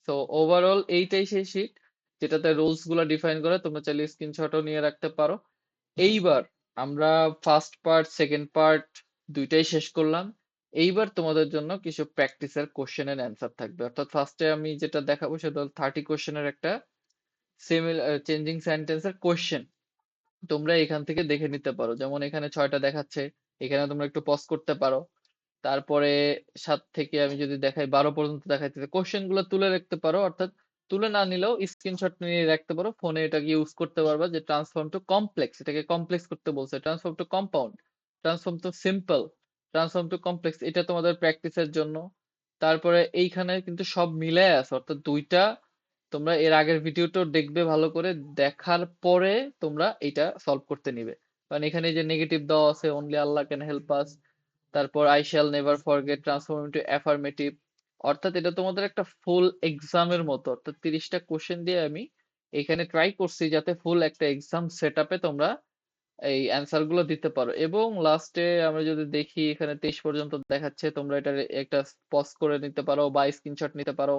So overall এইটাই সেই sheet যেটাতে rules গুলো ডিফাইন করে, তোমরা চাইলে স্ক্রিনশটও নিয়ে রাখতে পারো। এইবার আমরা ফার্স্ট পার্ট সেকেন্ড পার্ট দুইটাই শেষ করলাম। এইবার তোমাদের জন্য কিছু প্র্যাকটিসের কোশ্চেনের অ্যান্সার থাকবে, অর্থাৎ ফার্স্টে আমি যেটা দেখাবো সেটা হলো 30 কোশ্চেনের একটা সিমিলার চেঞ্জিং সেন্টেন্সের কোশ্চেন। তোমরা এখান থেকে দেখে নিতে পারো, যেমন এখানে 6টা দেখাচ্ছে, এখানে তোমরা একটু পজ করতে পারো। তারপরে 7 থেকে আমি যদি দেখাই 12 পর্যন্ত দেখাইতেছে, কোশ্চেন গুলো তুলে রাখতে পারো, অর্থাৎ তুলে না নিলেও স্ক্রিনশট নিয়ে রাখতে পারো, ফোনে এটাকে ইউজ করতে পারবা যে ট্রান্সফর্ম টু কমপ্লেক্স, এটাকে কমপ্লেক্স করতে বলছে, transform to compound, transform to simple, transform to complex, এটা তোমাদের প্র্যাকটিসের জন্য। তারপরে এইখানে কিন্তু সব মিলে আছে, অর্থাৎ দুইটা তোমরা এর আগের ভিডিওটা দেখবে ভালো করে, দেখার পরে তোমরা এটা সলভ করতে নিবে। কারণ এখানে যে নেগেটিভ দেওয়া আছে, only Allah can help us, তারপর I shall never forget transform into affirmative, অর্থাৎ এটা তোমাদের একটা ফুল এক্সামের মতো, অর্থাৎ 30টা কোশ্চেন দিয়ে আমি এখানে ট্রাই করছি যাতে ফুল একটা এক্সাম সেট আপে তোমরা এই অ্যান্সার গুলো দিতে পারো। এবং লাস্টে আমরা যদি দেখি এখানে 23 পর্যন্ত দেখাচ্ছে, তোমরা এটা একটা পজ করে নিতে পারো বা স্ক্রিনশট নিতে পারো।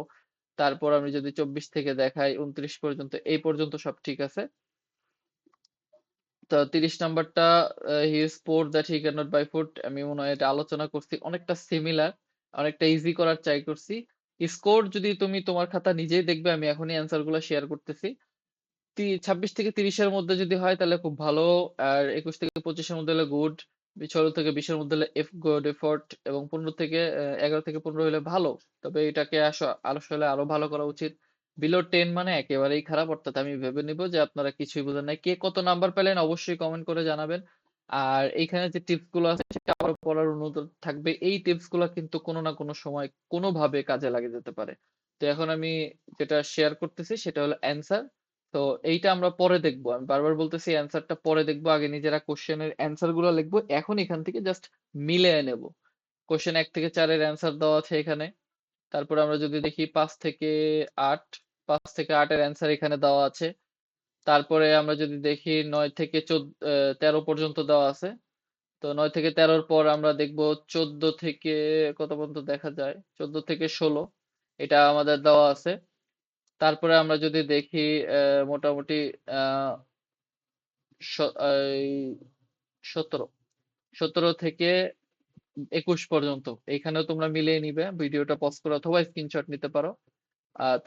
তারপর আমি যদি 24 থেকে দেখাই 29 পর্যন্ত, এই পর্যন্ত সব ঠিক আছে। তো 30 নাম্বারটা, he is poor that he can not buy food, আমি মনে হয় এটা আলোচনা করছি, অনেকটা সিমিলার, অনেকটা ইজি করার ট্রাই করছি। স্কোর যদি তুমি তোমার খাতা নিজেই দেখবে, আমি এখনই অ্যান্সার গুলো শেয়ার করতেছি। 26 থেকে 30-এর মধ্যে যদি হয় তাহলে খুব ভালো, আর 21 থেকে 25-এর মধ্যে হলে গুড, 16 থেকে 20-এর মধ্যে হলে এফ গুড এফোর্ট, এবং 15 থেকে 11 থেকে 15 হলে ভালো। তবে এটাকে আসলে আরো ভালো করা উচিত। বিলো 10 মানে একেবারেই খারাপ, অর্থাৎ আমি ভেবে নিব যে আপনারা কিছুই বোঝেন নাই। কে কত নাম্বার পেলেন অবশ্যই কমেন্ট করে জানাবেন। আর এইখানে যে টিপস গুলো আছে সেটা আবার পড়ার অনুরোধ থাকবে, এই টিপস গুলো কিন্তু কোনো না কোনো সময় কোনোভাবে কাজে লাগে যেতে পারে। তো এখন আমি যেটা শেয়ার করতেছি সেটা হলো অ্যান্সার। তো এইটা আমরা পরে দেখবো, আমি বারবার বলতেছি অ্যান্সারটা পরে দেখবো, আগে নিজেরা কোশ্চেনের অ্যান্সার গুলো লিখবো, এখন এখান থেকে জাস্ট মিলিয়ে নেব। কোশ্চেন 1 থেকে 4-এর অ্যান্সার দেওয়া আছে এখানে। তারপর আমরা যদি দেখি 5 থেকে 8, 5 থেকে 8-এর অ্যান্সার এখানে দেওয়া আছে। তারপরে আমরা যদি দেখি 9 থেকে 13 পর্যন্ত দেওয়া আছে। তো 9 থেকে 13-র পর আমরা দেখবো 14 থেকে কত পর্যন্ত দেখা যায়, 14 থেকে 16 এটা আমাদের দেওয়া আছে। তারপরে আমরা যদি দেখি মোটামুটি আহ 17, 17 থেকে 21 পর্যন্ত এইখানেও তোমরা মিলিয়ে নিবে, ভিডিওটা পজ করে অথবা স্ক্রিনশট নিতে পারো।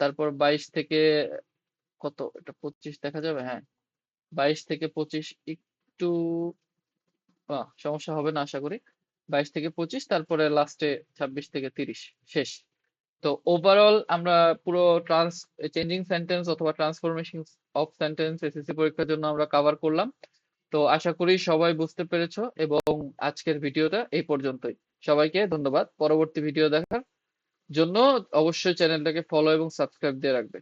তারপর 22 থেকে কত এটা 25 দেখা যাবে, হ্যাঁ 22 থেকে 25 একটু সমস্যা হবে না আশা করি। 22 থেকে 25, তারপরে লাস্টে 26 থেকে 30 শেষ। তো ওভারঅল আমরা পুরো ট্রান্স চেঞ্জিং সেন্টেন্স অথবা ট্রান্সফরমেশন অফ সেন্টেন্স এসএসসি পরীক্ষার জন্য আমরা কভার করলাম। তো আশা করি সবাই বুঝতে পেরেছো, এবং আজকের ভিডিওটা এই পর্যন্তই। সবাইকে ধন্যবাদ। পরবর্তী ভিডিও দেখার জন্য অবশ্যই চ্যানেলটাকে ফলো এবং সাবস্ক্রাইব দিয়ে রাখবে।